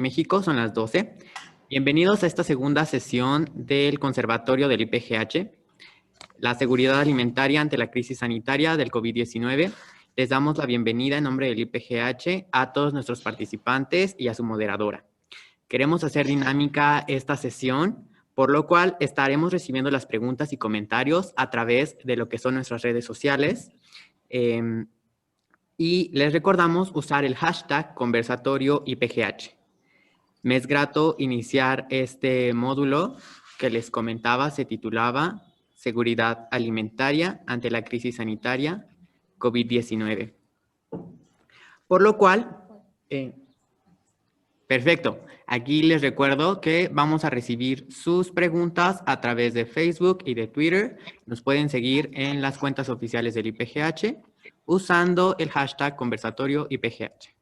México, son las 12. Bienvenidos a esta segunda sesión del Conservatorio del IPGH, la seguridad alimentaria ante la crisis sanitaria del COVID-19. Les damos la bienvenida en nombre del IPGH a todos nuestros participantes y a su moderadora. Queremos hacer dinámica esta sesión, por lo cual estaremos recibiendo las preguntas y comentarios a través de lo que son nuestras redes sociales. Y les recordamos usar el hashtag conversatorio IPGH. Me es grato iniciar este módulo que les comentaba, se titulaba Seguridad Alimentaria ante la crisis sanitaria COVID-19. Por lo cual, perfecto. Aquí les recuerdo que vamos a recibir sus preguntas a través de Facebook y de Twitter. Nos pueden seguir en las cuentas oficiales del IPGH usando el hashtag conversatorio IPGH.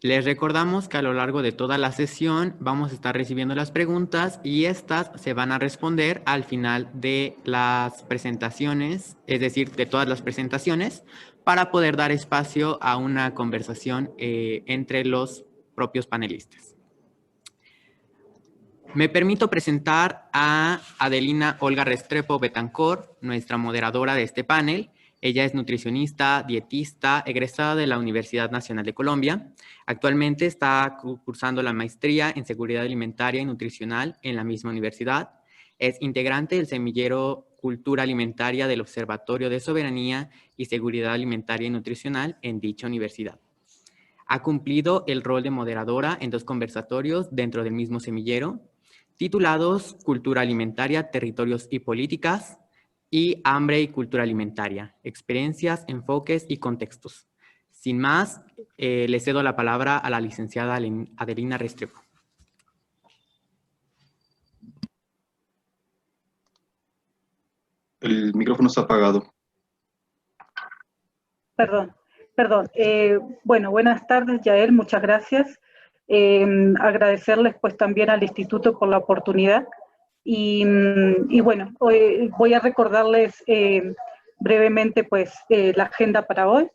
Les recordamos que a lo largo de toda la sesión vamos a estar recibiendo las preguntas y estas se van a responder al final de las presentaciones, es decir, de todas las presentaciones, para poder dar espacio a una conversación entre los propios panelistas. Me permito presentar a Adelina Olga Restrepo Betancor, nuestra moderadora de este panel. Ella es nutricionista, dietista, egresada de la Universidad Nacional de Colombia. Actualmente está cursando la maestría en Seguridad Alimentaria y Nutricional en la misma universidad. Es integrante del semillero Cultura Alimentaria del Observatorio de Soberanía y Seguridad Alimentaria y Nutricional en dicha universidad. Ha cumplido el rol de moderadora en 2 conversatorios dentro del mismo semillero, titulados Cultura Alimentaria, Territorios y Políticas, y Hambre y Cultura Alimentaria, Experiencias, Enfoques y Contextos. Sin más, le cedo la palabra a la licenciada Adelina Restrepo. El micrófono está apagado. Perdón. Bueno, buenas tardes, Yael, muchas gracias. Agradecerles pues también al Instituto por la oportunidad. Y bueno, hoy voy a recordarles brevemente pues la agenda para hoy.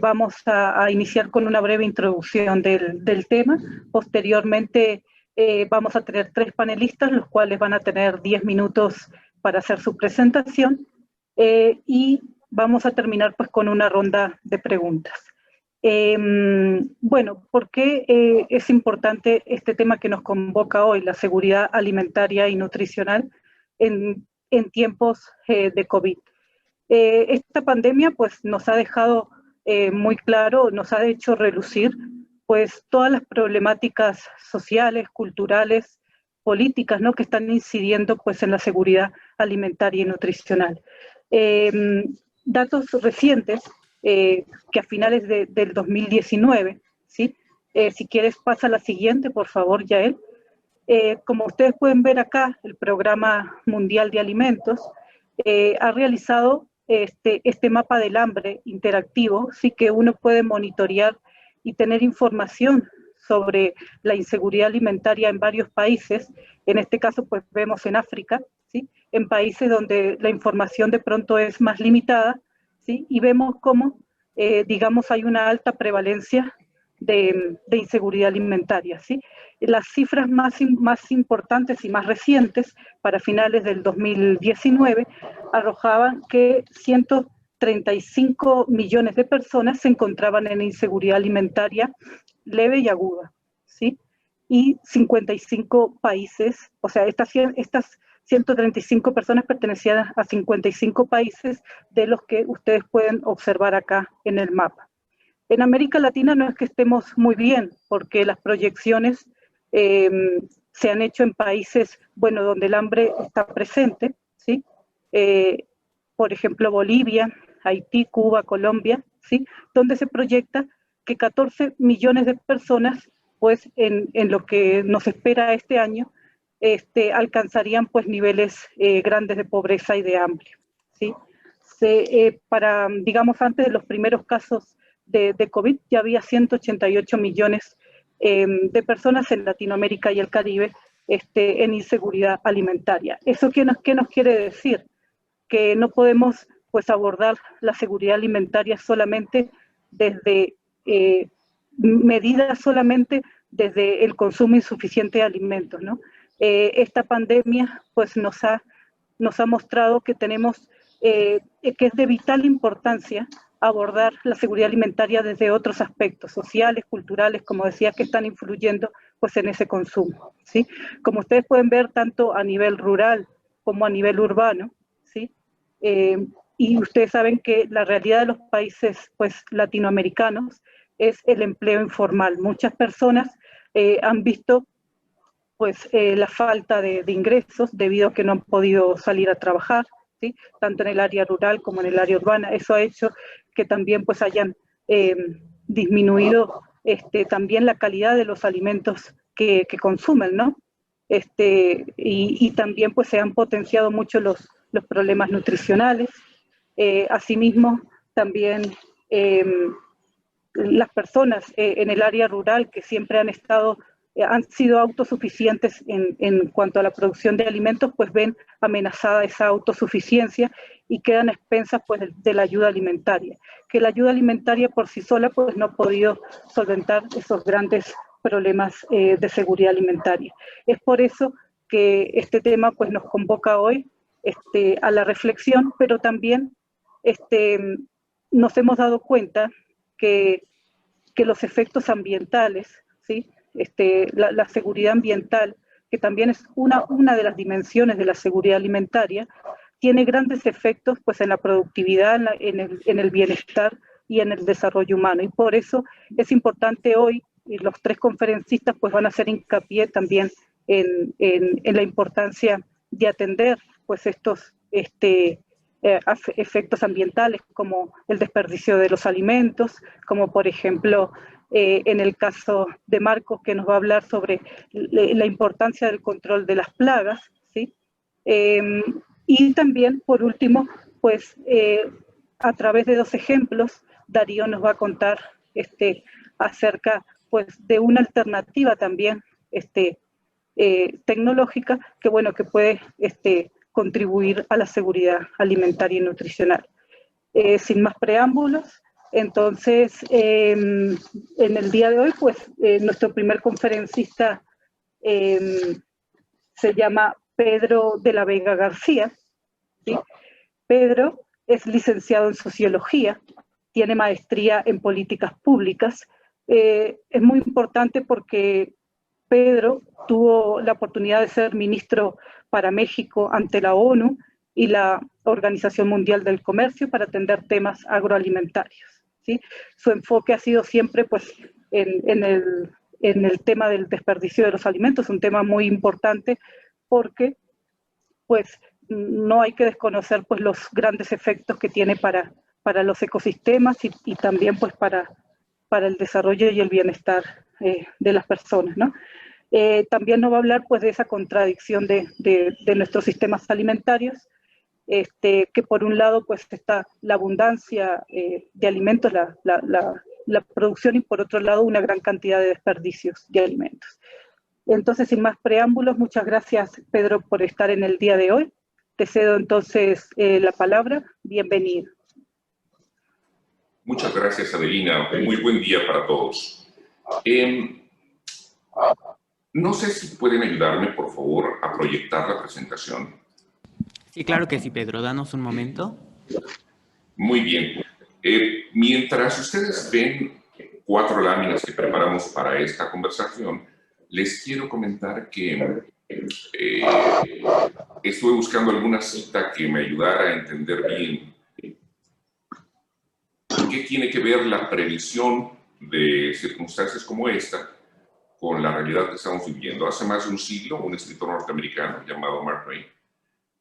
Vamos a iniciar con una breve introducción del tema. Posteriormente vamos a tener 3 panelistas, los cuales van a tener 10 minutos para hacer su presentación. Y vamos a terminar pues con una ronda de preguntas. Bueno, ¿por qué es importante este tema que nos convoca hoy, la seguridad alimentaria y nutricional en tiempos de COVID? Esta pandemia pues nos ha dejado muy claro, nos ha hecho relucir pues todas las problemáticas sociales, culturales, políticas, ¿no?, que están incidiendo pues en la seguridad alimentaria y nutricional. Datos recientes que a finales del 2019, ¿sí? Si quieres pasa la siguiente, por favor, Yael. Como ustedes pueden ver acá, el Programa Mundial de Alimentos ha realizado este mapa del hambre interactivo, ¿sí?, que uno puede monitorear y tener información sobre la inseguridad alimentaria en varios países. En este caso, pues vemos en África, ¿sí?, en países donde la información de pronto es más limitada, ¿sí?, y vemos cómo, digamos, hay una alta prevalencia de inseguridad alimentaria, ¿sí? Las cifras más importantes y más recientes, para finales del 2019, arrojaban que 135 millones de personas se encontraban en inseguridad alimentaria leve y aguda, ¿sí? Y 55 países, o sea, estas 135 personas pertenecían a 55 países de los que ustedes pueden observar acá en el mapa. En América Latina no es que estemos muy bien, porque las proyecciones se han hecho en países, bueno, donde el hambre está presente, ¿sí? Por ejemplo, Bolivia, Haití, Cuba, Colombia, ¿sí?, donde se proyecta que 14 millones de personas, pues en lo que nos espera este año, alcanzarían pues niveles grandes de pobreza y de hambre, ¿sí? Digamos, antes de los primeros casos de COVID, ya había 188 millones de personas en Latinoamérica y el Caribe en inseguridad alimentaria. ¿Eso qué nos quiere decir? Que no podemos pues abordar la seguridad alimentaria solamente desde medidas solamente desde el consumo insuficiente de alimentos, ¿no? Esta pandemia pues nos ha mostrado que tenemos que es de vital importancia abordar la seguridad alimentaria desde otros aspectos sociales, culturales, como decía, que están influyendo pues en ese consumo, ¿sí? Como ustedes pueden ver, tanto a nivel rural como a nivel urbano, ¿sí? Y ustedes saben que la realidad de los países pues latinoamericanos es el empleo informal. Muchas personas han visto pues la falta de ingresos debido a que no han podido salir a trabajar, ¿sí? Tanto en el área rural como en el área urbana. Eso ha hecho que también pues hayan disminuido también la calidad de los alimentos que consumen, ¿no? Y también pues se han potenciado mucho los problemas nutricionales. Asimismo, también las personas en el área rural que siempre han sido autosuficientes en cuanto a la producción de alimentos, pues ven amenazada esa autosuficiencia y quedan expensas pues de la ayuda alimentaria, que la ayuda alimentaria por sí sola pues no ha podido solventar esos grandes problemas de seguridad alimentaria. Es por eso que este tema pues nos convoca hoy a la reflexión, pero también nos hemos dado cuenta que los efectos ambientales, ¿sí? La seguridad ambiental, que también es una de las dimensiones de la seguridad alimentaria, tiene grandes efectos pues, en la productividad, en el bienestar y en el desarrollo humano. Y por eso es importante hoy, y los tres conferencistas pues, van a hacer hincapié también en la importancia de atender pues, estos efectos ambientales, como el desperdicio de los alimentos, como por ejemplo en el caso de Marcos, que nos va a hablar sobre la importancia del control de las plagas, ¿sí? Y también, por último, pues a través de dos ejemplos, Darío nos va a contar acerca pues, de una alternativa también tecnológica que, bueno, que puede contribuir a la seguridad alimentaria y nutricional. Sin más preámbulos, entonces, en el día de hoy, pues, nuestro primer conferencista se llama Pedro de la Vega García, ¿sí? Pedro es licenciado en Sociología, tiene maestría en Políticas Públicas. Es muy importante porque Pedro tuvo la oportunidad de ser ministro para México ante la ONU y la Organización Mundial del Comercio para atender temas agroalimentarios, ¿sí? Su enfoque ha sido siempre pues, en el tema del desperdicio de los alimentos, un tema muy importante porque pues, no hay que desconocer pues, los grandes efectos que tiene para los ecosistemas y también pues, para el desarrollo y el bienestar de las personas, ¿no? También nos va a hablar pues, de esa contradicción de nuestros sistemas alimentarios, que por un lado pues, está la abundancia de alimentos, la producción, y por otro lado una gran cantidad de desperdicios de alimentos. Entonces, sin más preámbulos, muchas gracias, Pedro, por estar en el día de hoy. Te cedo entonces la palabra. Bienvenido. Muchas gracias, Adelina. Muy buen día para todos. No sé si pueden ayudarme, por favor, a proyectar la presentación. Sí, claro que sí, Pedro. Danos un momento. Muy bien. Mientras ustedes ven 4 láminas que preparamos para esta conversación, les quiero comentar que estuve buscando alguna cita que me ayudara a entender bien qué tiene que ver la previsión de circunstancias como esta con la realidad que estamos viviendo. Hace más de un siglo, un escritor norteamericano llamado Mark Twain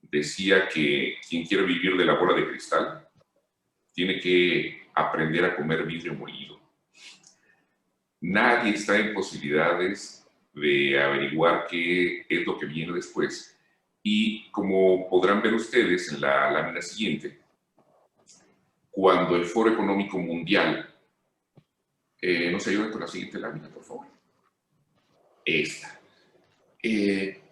decía que quien quiere vivir de la bola de cristal tiene que aprender a comer vidrio molido. Nadie está en posibilidades de averiguar qué es lo que viene después. Y como podrán ver ustedes en la lámina siguiente, cuando el Foro Económico Mundial Nos ayuda con la siguiente lámina, por favor. Esta.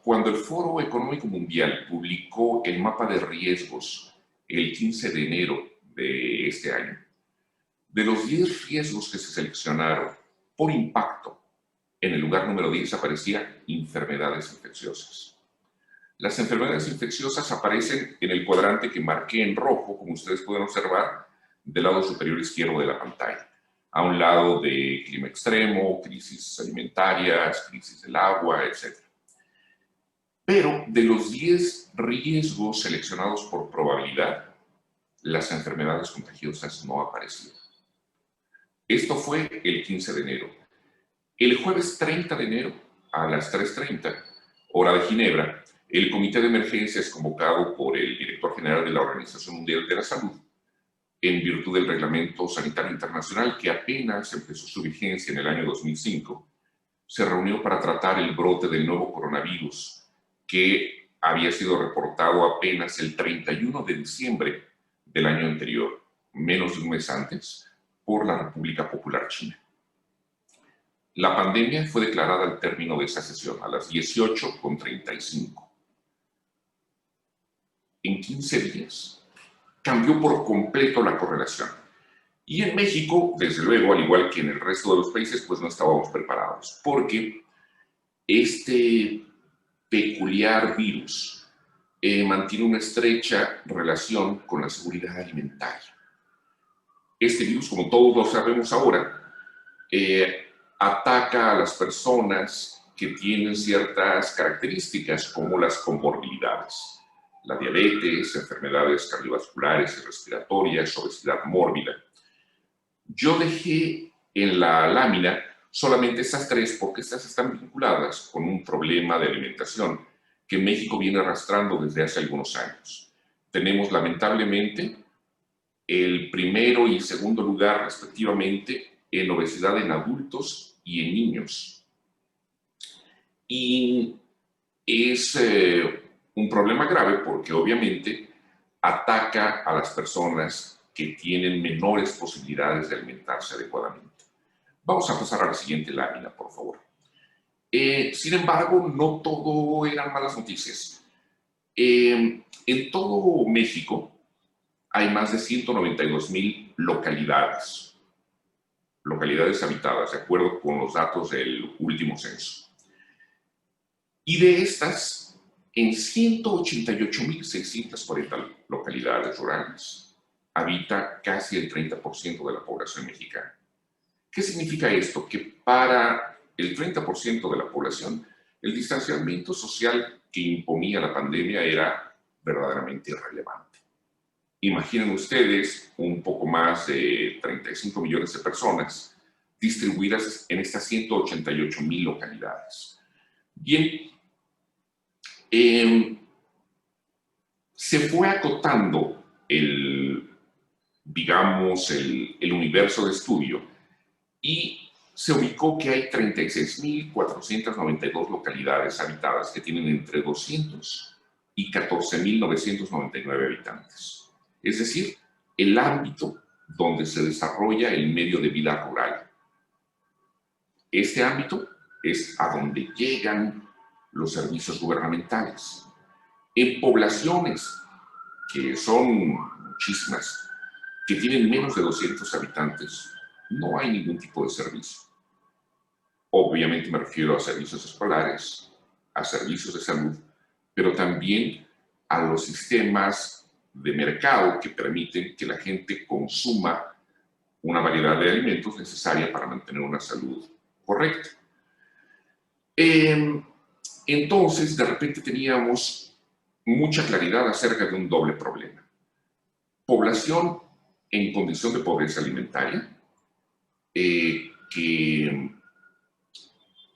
Cuando el Foro Económico Mundial publicó el mapa de riesgos el 15 de enero de este año, de los 10 riesgos que se seleccionaron por impacto, en el lugar número 10 aparecía enfermedades infecciosas. Las enfermedades infecciosas aparecen en el cuadrante que marqué en rojo, como ustedes pueden observar, del lado superior izquierdo de la pantalla. A un lado de clima extremo, crisis alimentarias, crisis del agua, etc. Pero de los 10 riesgos seleccionados por probabilidad, las enfermedades contagiosas no aparecieron. Esto fue el 15 de enero. El jueves 30 de enero, a las 3:30, hora de Ginebra, el comité de emergencia es convocado por el director general de la Organización Mundial de la Salud, en virtud del Reglamento Sanitario Internacional, que apenas empezó su vigencia en el año 2005, se reunió para tratar el brote del nuevo coronavirus, que había sido reportado apenas el 31 de diciembre del año anterior, menos de un mes antes, por la República Popular China. La pandemia fue declarada al término de esa sesión, a las 18:35. En 15 días cambió por completo la correlación. Y en México, desde luego, al igual que en el resto de los países, pues no estábamos preparados, porque este peculiar virus mantiene una estrecha relación con la seguridad alimentaria. Este virus, como todos lo sabemos ahora, ataca a las personas que tienen ciertas características como las comorbilidades, la diabetes, enfermedades cardiovasculares y respiratorias, obesidad mórbida. Yo dejé en la lámina solamente estas 3 porque estas están vinculadas con un problema de alimentación que México viene arrastrando desde hace algunos años. Tenemos lamentablemente el primero y segundo lugar respectivamente en obesidad en adultos y en niños. Y es un problema grave porque obviamente ataca a las personas que tienen menores posibilidades de alimentarse adecuadamente. Vamos a pasar a la siguiente lámina, por favor. Sin embargo, no todo eran malas noticias. En todo México hay más de 192,000 localidades habitadas, de acuerdo con los datos del último censo. Y de estas, en 188,640 localidades rurales, habita casi el 30% de la población mexicana. ¿Qué significa esto? Que para el 30% de la población, el distanciamiento social que imponía la pandemia era verdaderamente irrelevante. Imaginen ustedes un poco más de 35 millones de personas distribuidas en estas 188,000 localidades. Bien, se fue acotando digamos, el universo de estudio y se ubicó que hay 36,492 localidades habitadas que tienen entre 200 y 14,999 habitantes. Es decir, el ámbito donde se desarrolla el medio de vida rural. Este ámbito es a donde llegan los servicios gubernamentales. En poblaciones, que son muchísimas, que tienen menos de 200 habitantes, no hay ningún tipo de servicio. Obviamente me refiero a servicios escolares, a servicios de salud, pero también a los sistemas de mercado que permiten que la gente consuma una variedad de alimentos necesaria para mantener una salud correcta. Entonces, de repente teníamos mucha claridad acerca de un doble problema. Población en condición de pobreza alimentaria, que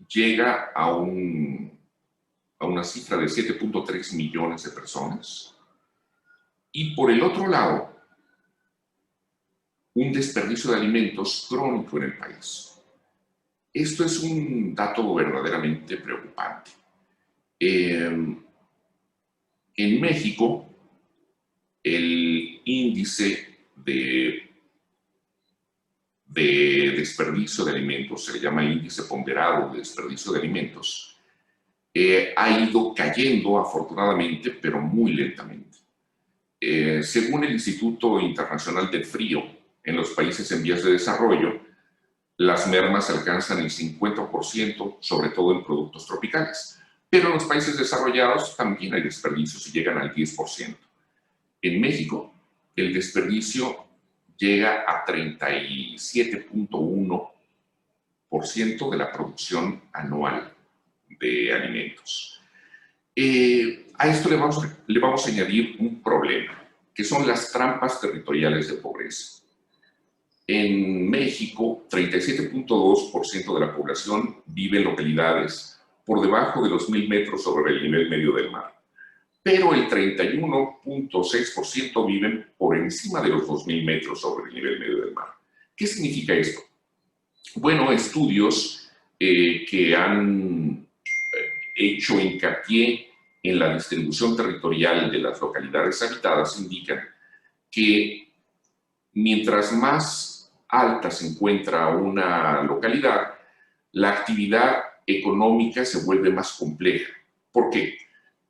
llega a una cifra de 7.3 millones de personas. Y por el otro lado, un desperdicio de alimentos crónico en el país. Esto es un dato verdaderamente preocupante. En México, el índice de de desperdicio de alimentos, se le llama índice ponderado de desperdicio de alimentos, ha ido cayendo afortunadamente, pero muy lentamente. Según el Instituto Internacional del Frío, en los países en vías de desarrollo, las mermas alcanzan el 50%, sobre todo en productos tropicales. Pero en los países desarrollados también hay desperdicios y llegan al 10%. En México, el desperdicio llega a 37.1% de la producción anual de alimentos. A esto le vamos a añadir un problema, que son las trampas territoriales de pobreza. En México, 37.2% de la población vive en localidades por debajo de los 1,000 metros sobre el nivel medio del mar, pero el 31.6% viven por encima de los 2,000 metros sobre el nivel medio del mar. ¿Qué significa esto? Bueno, estudios que han hecho hincapié en la distribución territorial de las localidades habitadas indican que mientras más alta se encuentra una localidad, la actividad económica se vuelve más compleja. ¿Por qué?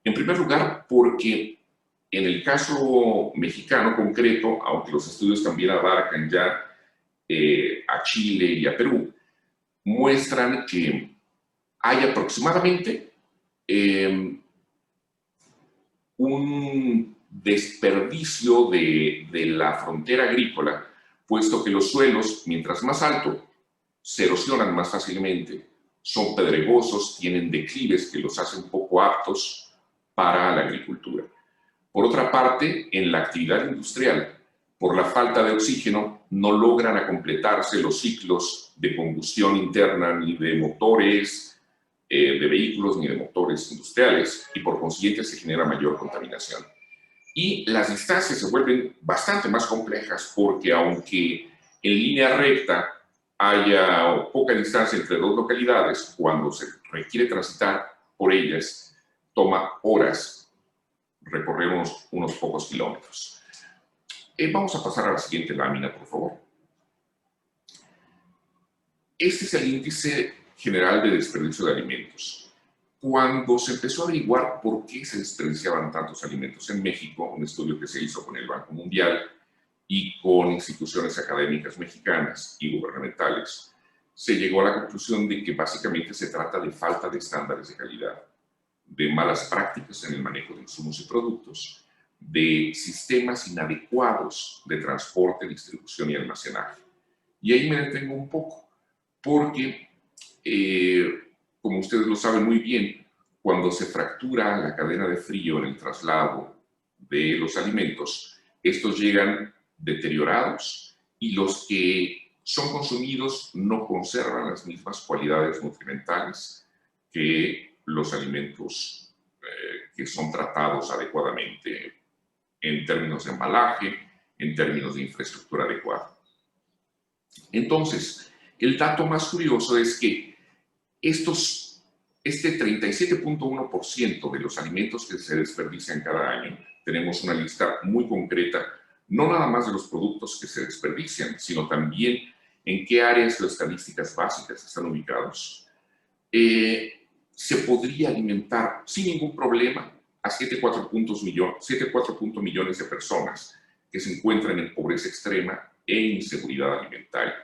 En primer lugar, porque en el caso mexicano concreto, aunque los estudios también abarcan ya a Chile y a Perú, muestran que hay aproximadamente un desperdicio de la frontera agrícola, puesto que los suelos, mientras más alto, se erosionan más fácilmente, son pedregosos, tienen declives que los hacen poco aptos para la agricultura. Por otra parte, en la actividad industrial, por la falta de oxígeno, no logran a completarse los ciclos de combustión interna ni de motores de vehículos ni de motores industriales y por consiguiente se genera mayor contaminación. Y las distancias se vuelven bastante más complejas porque aunque en línea recta haya poca distancia entre dos localidades, cuando se requiere transitar por ellas, toma horas recorrer unos pocos kilómetros. Vamos a pasar a la siguiente lámina, por favor. Este es el índice general de desperdicio de alimentos. Cuando se empezó a averiguar por qué se desperdiciaban tantos alimentos en México, un estudio que se hizo con el Banco Mundial y con instituciones académicas mexicanas y gubernamentales, se llegó a la conclusión de que básicamente se trata de falta de estándares de calidad, de malas prácticas en el manejo de insumos y productos, de sistemas inadecuados de transporte, distribución y almacenaje. Y ahí me detengo un poco, porque como ustedes lo saben muy bien, cuando se fractura la cadena de frío en el traslado de los alimentos, estos llegan deteriorados y los que son consumidos no conservan las mismas cualidades nutrimentales que los alimentos que son tratados adecuadamente en términos de embalaje, en términos de infraestructura adecuada. Entonces, el dato más curioso es que este 37.1% de los alimentos que se desperdician cada año, tenemos una lista muy concreta, no nada más de los productos que se desperdician, sino también en qué áreas de estadísticas básicas están ubicados. Se podría alimentar sin ningún problema a 7,4 millones de personas que se encuentran en pobreza extrema e inseguridad alimentaria.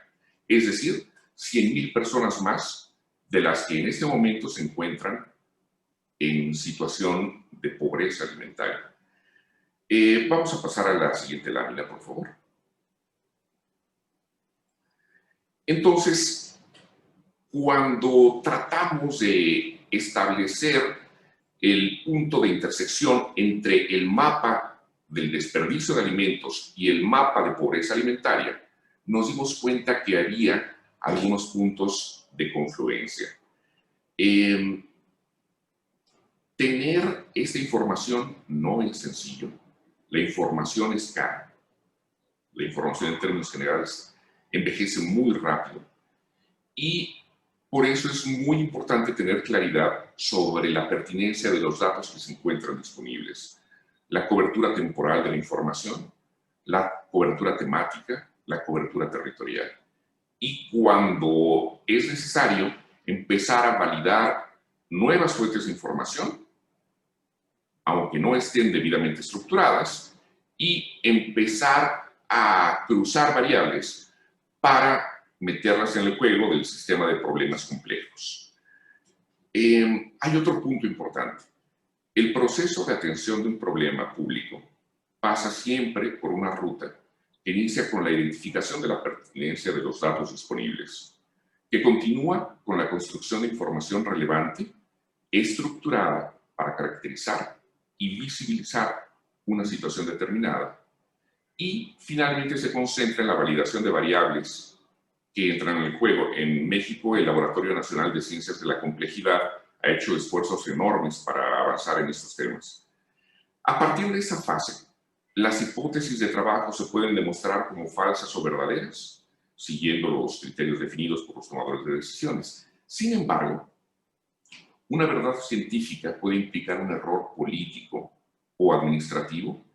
Es decir, 100,000 personas más de las que en este momento se encuentran en situación de pobreza alimentaria. Vamos a pasar a la siguiente lámina, por favor. Entonces, cuando tratamos de establecer el punto de intersección entre el mapa del desperdicio de alimentos y el mapa de pobreza alimentaria, nos dimos cuenta que había algunos puntos de confluencia. Tener esta información no es sencillo. La información es cara. La información en términos generales envejece muy rápido. Y por eso es muy importante tener claridad sobre la pertinencia de los datos que se encuentran disponibles, la cobertura temporal de la información, la cobertura temática, la cobertura territorial. y cuando es necesario empezar a validar nuevas fuentes de información, aunque no estén debidamente estructuradas, y empezar a cruzar variables para meterlas en el juego del sistema de problemas complejos. Hay otro punto importante. El proceso de atención de un problema público pasa siempre por una ruta que inicia con la identificación de la pertinencia de los datos disponibles, que continúa con la construcción de información relevante, estructurada para caracterizar y visibilizar una situación determinada, y finalmente se concentra en la validación de variables que entran en el juego. En México, el Laboratorio Nacional de Ciencias de la Complejidad ha hecho esfuerzos enormes para avanzar en estos temas. A partir de esa fase, las hipótesis de trabajo se pueden demostrar como falsas o verdaderas, siguiendo los criterios definidos por los tomadores de decisiones. Sin embargo, una verdad científica puede implicar un error político o administrativo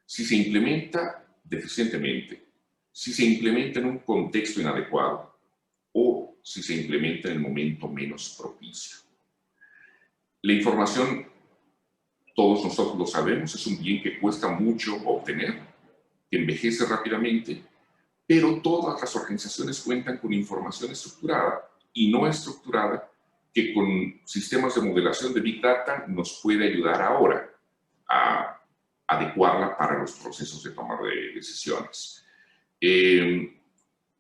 si se implementa deficientemente, si se implementa en un contexto inadecuado o si se implementa en el momento menos propicio. La información, todos nosotros lo sabemos, es un bien que cuesta mucho obtener, que envejece rápidamente, pero todas las organizaciones cuentan con información estructurada y no estructurada que con sistemas de modelación de Big Data nos puede ayudar ahora a adecuarla para los procesos de toma de decisiones.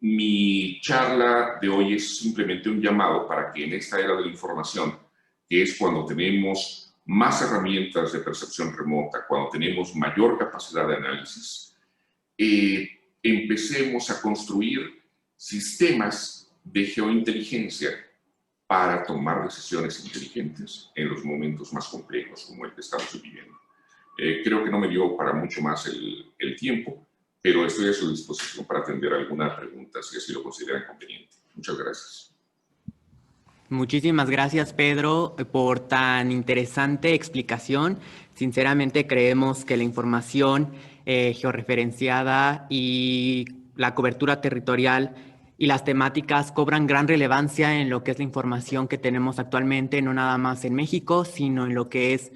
Mi charla de hoy es simplemente un llamado para que en esta era de la información, que es cuando tenemos más herramientas de percepción remota, cuando tenemos mayor capacidad de análisis, empecemos a construir sistemas de geointeligencia para tomar decisiones inteligentes en los momentos más complejos como el que estamos viviendo. Creo que no me dio para mucho más el tiempo, pero estoy a su disposición para atender alguna pregunta si así lo consideran conveniente. Muchas gracias. Muchísimas gracias, Pedro, por tan interesante explicación. Sinceramente creemos que la información georreferenciada y la cobertura territorial y las temáticas cobran gran relevancia en lo que es la información que tenemos actualmente, no nada más en México, sino en lo que es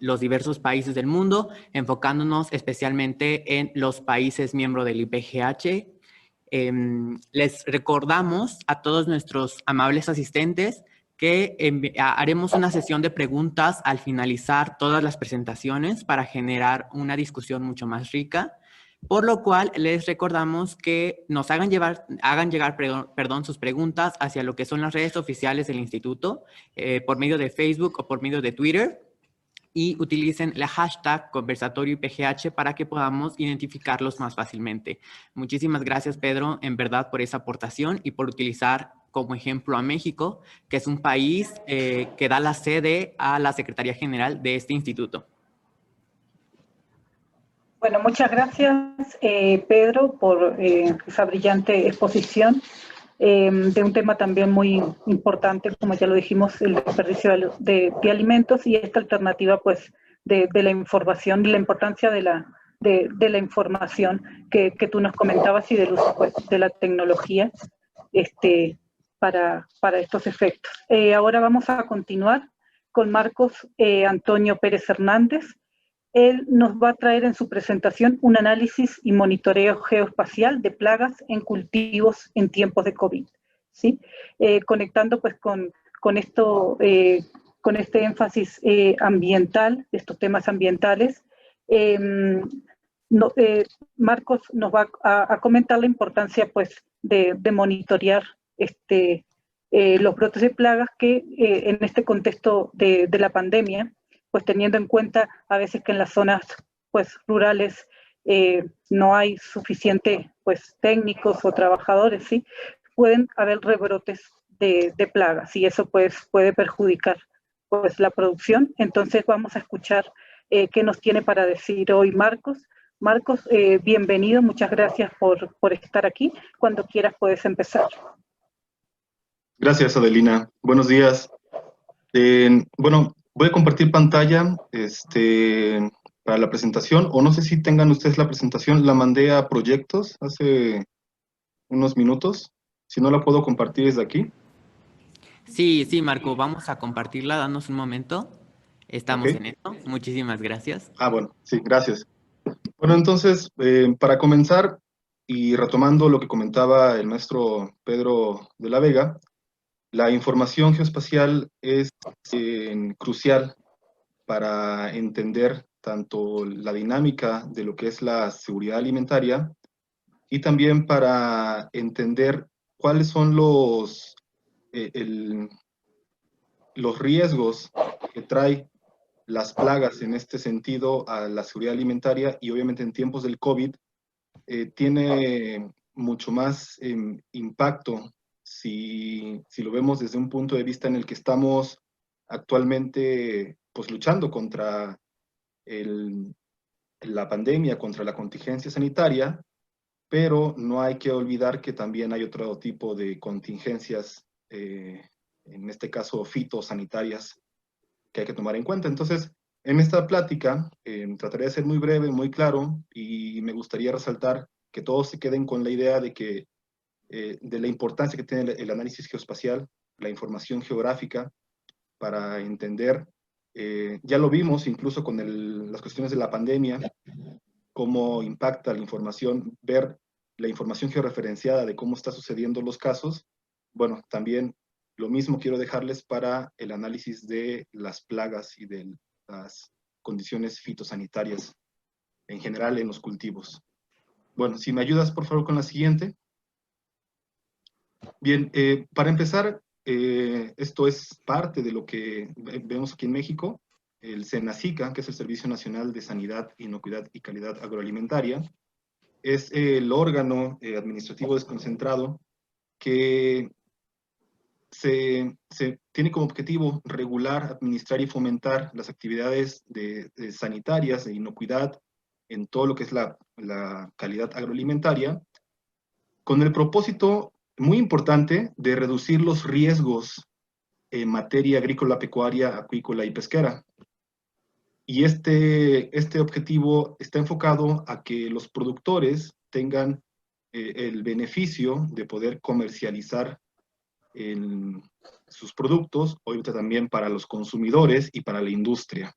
los diversos países del mundo, enfocándonos especialmente en los países miembros del IPGH. Les recordamos a todos nuestros amables asistentes que haremos una sesión de preguntas al finalizar todas las presentaciones para generar una discusión mucho más rica, por lo cual les recordamos que nos hagan llegar sus preguntas hacia lo que son las redes oficiales del instituto, por medio de Facebook o por medio de Twitter, y utilicen la hashtag conversatorioIPGH para que podamos identificarlos más fácilmente. Muchísimas gracias, Pedro, en verdad, por esa aportación y por utilizar como ejemplo a México, que es un país que da la sede a la Secretaría General de este instituto. Bueno, muchas gracias, Pedro, por esa brillante exposición de un tema también muy importante, como ya lo dijimos, el desperdicio de alimentos y esta alternativa pues de la información y la importancia de la información que tú nos comentabas y del uso pues, de la tecnología para estos efectos. Ahora vamos a continuar con Marcos Antonio Pérez Hernández. Él nos va a traer en su presentación un análisis y monitoreo geoespacial de plagas en cultivos en tiempos de COVID, ¿sí? Conectando pues con este énfasis ambiental, de estos temas ambientales, Marcos nos va a comentar la importancia pues de monitorear los brotes de plagas que en este contexto de la pandemia, pues teniendo en cuenta a veces que en las zonas pues rurales no hay suficiente pues técnicos o trabajadores, ¿sí? Pueden haber rebrotes de plagas y eso pues puede perjudicar pues la producción. Entonces vamos a escuchar qué nos tiene para decir hoy Marcos. Marcos, bienvenido, muchas gracias por estar aquí. Cuando quieras puedes empezar. Gracias, Adelina. Buenos días. Bueno, voy a compartir pantalla para la presentación, o no sé si tengan ustedes la presentación, la mandé a proyectos hace unos minutos. Si no la puedo compartir desde aquí. Sí, sí, Marco, vamos a compartirla, danos un momento. Ok. Estamos en esto. Muchísimas gracias. Ah, bueno, sí, gracias. Bueno, entonces, para comenzar y retomando lo que comentaba el maestro Pedro de la Vega, la información geoespacial es crucial para entender tanto la dinámica de lo que es la seguridad alimentaria y también para entender cuáles son los riesgos que trae las plagas en este sentido a la seguridad alimentaria, y obviamente en tiempos del COVID tiene mucho más impacto si lo vemos desde un punto de vista en el que estamos actualmente pues luchando contra la pandemia, contra la contingencia sanitaria, pero no hay que olvidar que también hay otro tipo de contingencias, en este caso fitosanitarias, que hay que tomar en cuenta. Entonces, en esta plática trataré de ser muy breve, muy claro, y me gustaría resaltar que todos se queden con la idea de la importancia que tiene el análisis geoespacial, la información geográfica, para entender, ya lo vimos incluso con las cuestiones de la pandemia, cómo impacta la información, ver la información georreferenciada de cómo está sucediendo los casos. Bueno, también lo mismo quiero dejarles para el análisis de las plagas y de las condiciones fitosanitarias en general en los cultivos. Bueno, si me ayudas por favor con la siguiente. Bien, para empezar, esto es parte de lo que vemos aquí en México. El SENASICA, que es el Servicio Nacional de Sanidad, Inocuidad y Calidad Agroalimentaria, es el órgano administrativo desconcentrado que se tiene como objetivo regular, administrar y fomentar las actividades sanitarias de inocuidad en todo lo que es la calidad agroalimentaria, con el propósito muy importante de reducir los riesgos en materia agrícola, pecuaria, acuícola y pesquera. Y este objetivo está enfocado a que los productores tengan el beneficio de poder comercializar sus productos, obviamente también para los consumidores y para la industria.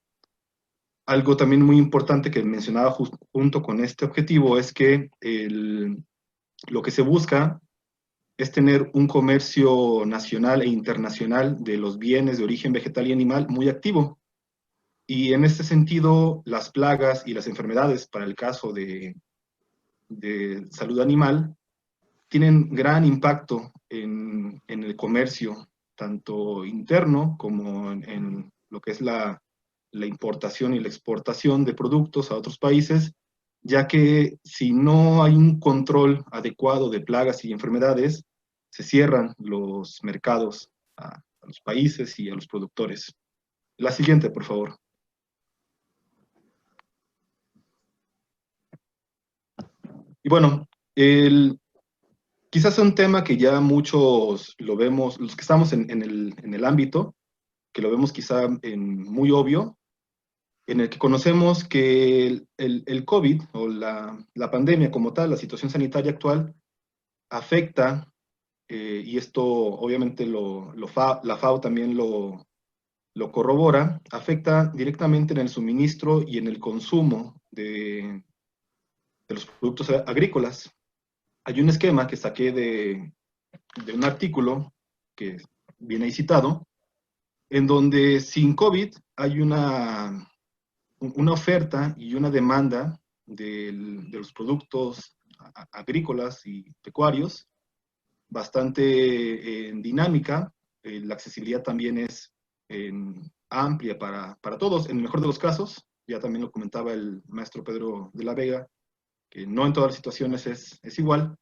Algo también muy importante que mencionaba junto con este objetivo es que lo que se busca es tener un comercio nacional e internacional de los bienes de origen vegetal y animal muy activo. Y en este sentido, las plagas y las enfermedades, para el caso de salud animal, tienen gran impacto en el comercio, tanto interno como en lo que es la importación y la exportación de productos a otros países, ya que si no hay un control adecuado de plagas y enfermedades, se cierran los mercados a los países y a los productores. La siguiente, por favor. Y bueno, quizás es un tema que ya muchos lo vemos, los que estamos en el ámbito, que lo vemos quizá muy obvio, en el que conocemos que el COVID o la pandemia como tal, la situación sanitaria actual, afecta, y esto obviamente la FAO también lo corrobora, afecta directamente en el suministro y en el consumo de los productos agrícolas. Hay un esquema que saqué de un artículo que viene ahí citado, en donde sin COVID hay una oferta y una demanda de los productos agrícolas y pecuarios bastante dinámica. La accesibilidad también es amplia para todos, en el mejor de los casos. Ya también lo comentaba el maestro Pedro de la Vega, que no en todas las situaciones es igual,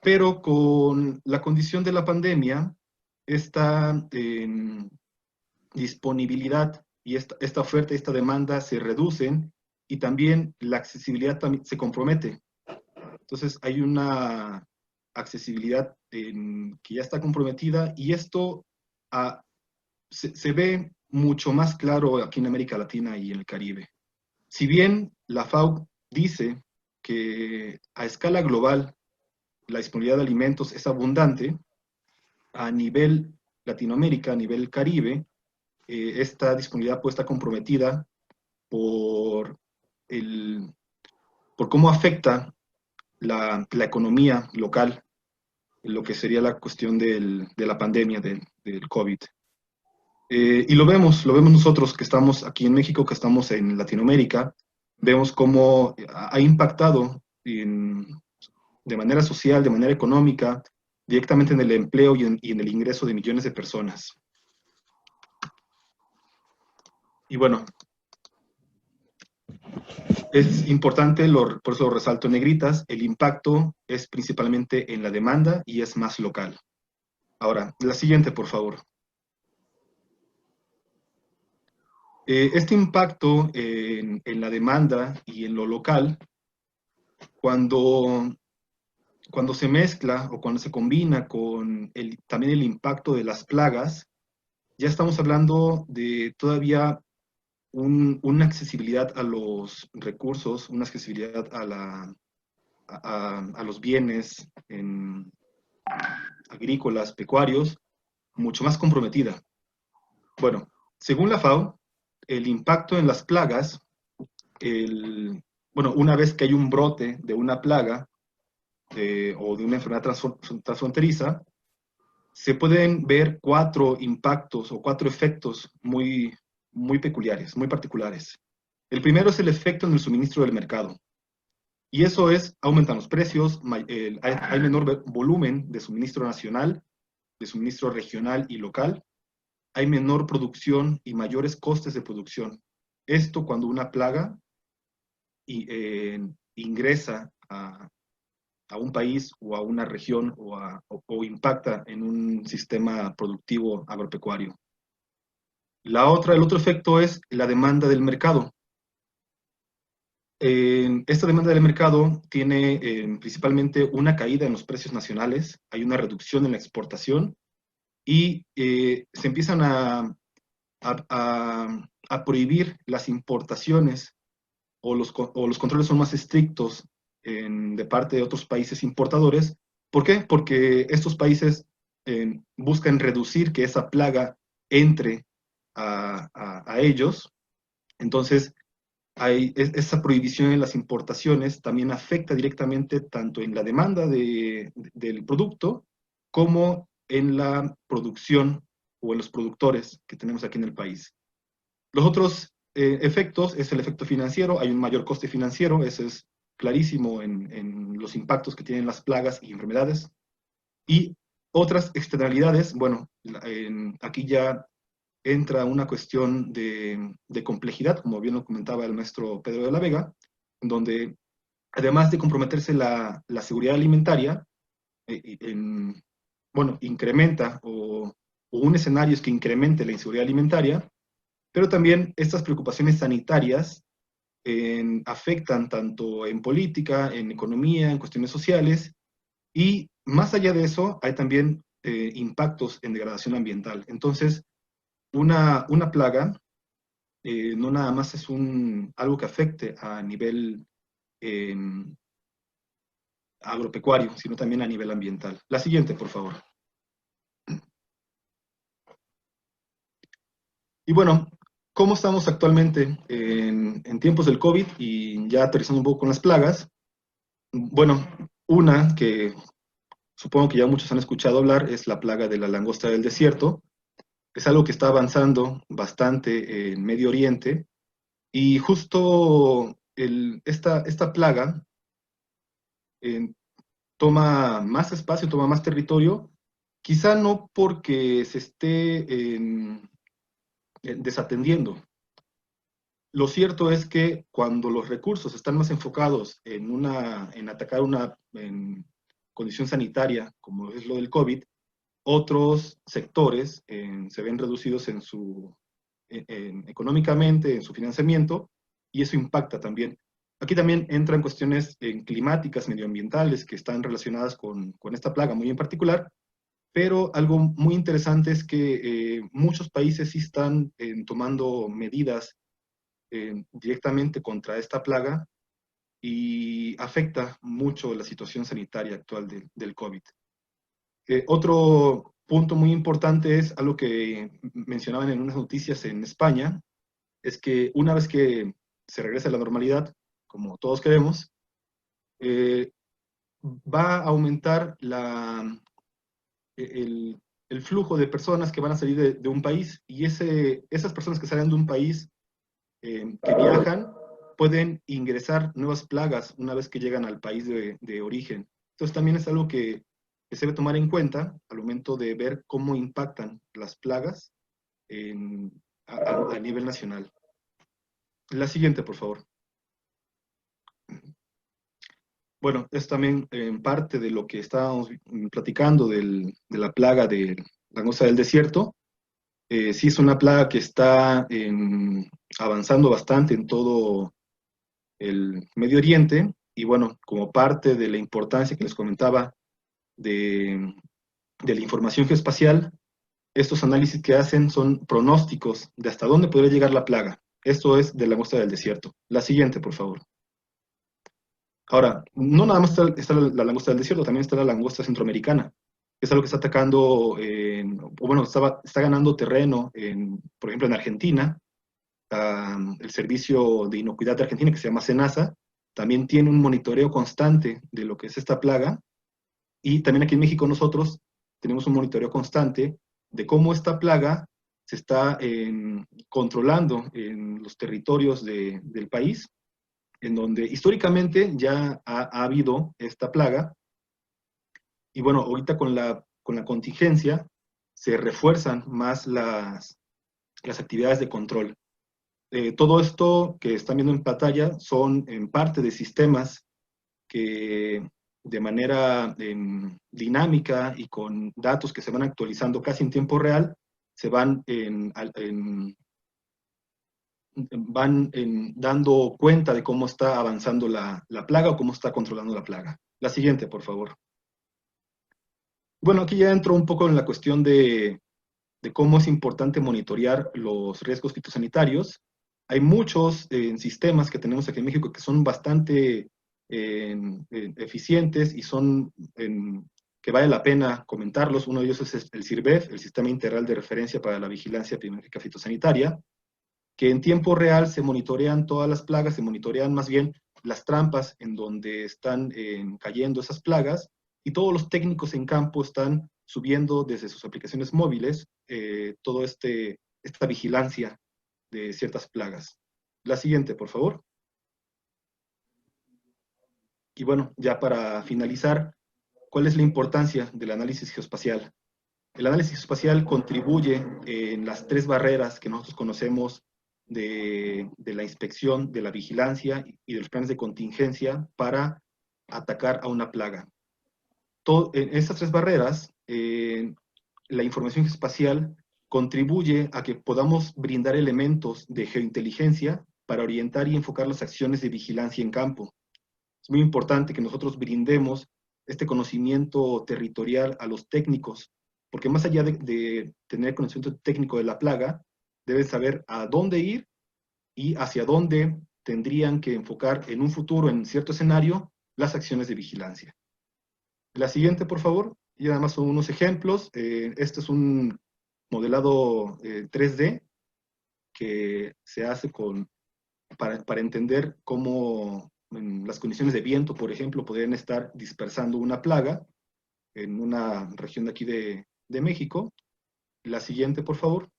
pero con la condición de la pandemia, esta disponibilidad y esta oferta y esta demanda se reducen, y también la accesibilidad también se compromete. Entonces hay una accesibilidad que ya está comprometida, y esto se ve mucho más claro aquí en América Latina y en el Caribe. Si bien la FAO dice que a escala global la disponibilidad de alimentos es abundante, a nivel Latinoamérica, a nivel Caribe, esta disponibilidad puede estar comprometida por, por cómo afecta la economía local, lo que sería la cuestión de la pandemia del COVID. Y lo vemos nosotros que estamos aquí en México, que estamos en Latinoamérica, vemos cómo ha impactado de manera social, de manera económica, directamente en el empleo y en el ingreso de millones de personas. Y bueno, es importante, por eso lo resalto en negritas, el impacto es principalmente en la demanda y es más local. Ahora, la siguiente, por favor. Este impacto en la demanda y en lo local, cuando se mezcla o cuando se combina con también el impacto de las plagas, ya estamos hablando de todavía una accesibilidad a los recursos, una accesibilidad a los bienes agrícolas, pecuarios, mucho más comprometida. Bueno, según la FAO, el impacto en las plagas, bueno, una vez que hay un brote de una plaga o de una enfermedad transfronteriza, se pueden ver 4 impactos o 4 efectos muy peculiares, muy particulares. El primero es el efecto en el suministro del mercado. Y eso es, aumentan los precios, hay menor volumen de suministro nacional, de suministro regional y local, hay menor producción y mayores costes de producción. Esto cuando una plaga ingresa a un país o a una región o impacta en un sistema productivo agropecuario. El otro efecto es la demanda del mercado. Esta demanda del mercado tiene principalmente una caída en los precios nacionales, hay una reducción en la exportación y se empiezan a prohibir las importaciones o los controles son más estrictos de parte de otros países importadores. ¿Por qué? Porque estos países buscan reducir que esa plaga entre a ellos. Entonces, esa prohibición en las importaciones también afecta directamente tanto en la demanda del producto como en la producción o en los productores que tenemos aquí en el país. Los otros efectos es el efecto financiero, hay un mayor coste financiero, eso es clarísimo en los impactos que tienen las plagas y enfermedades. Y otras externalidades, bueno, aquí ya entra una cuestión de complejidad, como bien lo comentaba el maestro Pedro de la Vega, donde además de comprometerse la seguridad alimentaria, bueno, incrementa o un escenario es que incremente la inseguridad alimentaria, pero también estas preocupaciones sanitarias afectan tanto en política, en economía, en cuestiones sociales, y más allá de eso hay también impactos en degradación ambiental. Entonces, una plaga no nada más es algo que afecte a nivel agropecuario, sino también a nivel ambiental. La siguiente, por favor. Y bueno, ¿cómo estamos actualmente en tiempos del COVID y ya aterrizando un poco con las plagas? Bueno, una que supongo que ya muchos han escuchado hablar es la plaga de la langosta del desierto. Es algo que está avanzando bastante en Medio Oriente y justo esta plaga toma más espacio, toma más territorio, quizá no porque se esté desatendiendo. Lo cierto es que cuando los recursos están más enfocados en atacar una condición sanitaria, como es lo del COVID, otros sectores se ven reducidos económicamente, en su financiamiento, y eso impacta también. Aquí también entran cuestiones climáticas, medioambientales, que están relacionadas con esta plaga muy en particular, pero algo muy interesante es que muchos países sí están tomando medidas directamente contra esta plaga, y afecta mucho la situación sanitaria actual del COVID. Otro punto muy importante es algo que mencionaban en unas noticias en España, es que una vez que se regresa a la normalidad, como todos queremos, va a aumentar el, el flujo de personas que van a salir de un país, y esas personas que salen de un país, que viajan, pueden ingresar nuevas plagas una vez que llegan al país de origen. Entonces también es algo que se debe tomar en cuenta al momento de ver cómo impactan las plagas a nivel nacional. La siguiente, por favor. Bueno, es también parte de lo que estábamos platicando de la plaga de langosta del desierto. Sí es una plaga que está avanzando bastante en todo el Medio Oriente, y bueno, como parte de la importancia que les comentaba de la información geoespacial, estos análisis que hacen son pronósticos de hasta dónde podría llegar la plaga. Esto es de la langosta del desierto. La siguiente, por favor. Ahora, no nada más está la langosta del desierto, también está la langosta centroamericana, que es algo que está atacando, o bueno, está ganando terreno, por ejemplo, en Argentina. El Servicio de Inocuidad de Argentina, que se llama SENASA, también tiene un monitoreo constante de lo que es esta plaga, y también aquí en México nosotros tenemos un monitoreo constante de cómo esta plaga se está controlando en los territorios del país, en donde históricamente ya ha habido esta plaga, y bueno, ahorita con la contingencia se refuerzan más las actividades de control. Todo esto que están viendo en pantalla son en parte de sistemas que de manera dinámica y con datos que se van actualizando casi en tiempo real, se van dando cuenta de cómo está avanzando la plaga o cómo está controlando la plaga. La siguiente, por favor. Bueno, aquí ya entro un poco en la cuestión de cómo es importante monitorear los riesgos fitosanitarios. Hay muchos sistemas que tenemos aquí en México que son bastante eficientes y son que vale la pena comentarlos. Uno de ellos es el SIRVEF, el Sistema Integral de Referencia para la Vigilancia Epidemiológica Fitosanitaria, que en tiempo real se monitorean todas las plagas, se monitorean más bien las trampas en donde están cayendo esas plagas, y todos los técnicos en campo están subiendo desde sus aplicaciones móviles toda esta vigilancia de ciertas plagas. La siguiente, por favor. Y bueno, ya para finalizar, ¿cuál es la importancia del análisis geoespacial? El análisis geoespacial contribuye en las tres barreras que nosotros conocemos de la inspección, de la vigilancia y de los planes de contingencia para atacar a una plaga. En estas tres barreras, la información geoespacial contribuye a que podamos brindar elementos de geointeligencia para orientar y enfocar las acciones de vigilancia en campo. Es muy importante que nosotros brindemos este conocimiento territorial a los técnicos, porque más allá de tener conocimiento técnico de la plaga, deben saber a dónde ir y hacia dónde tendrían que enfocar en un futuro, en cierto escenario, las acciones de vigilancia. La siguiente, por favor. Y además son unos ejemplos. Este es un modelado 3D que se hace para entender cómo en las condiciones de viento, por ejemplo, podrían estar dispersando una plaga en una región de aquí de México. La siguiente, por favor.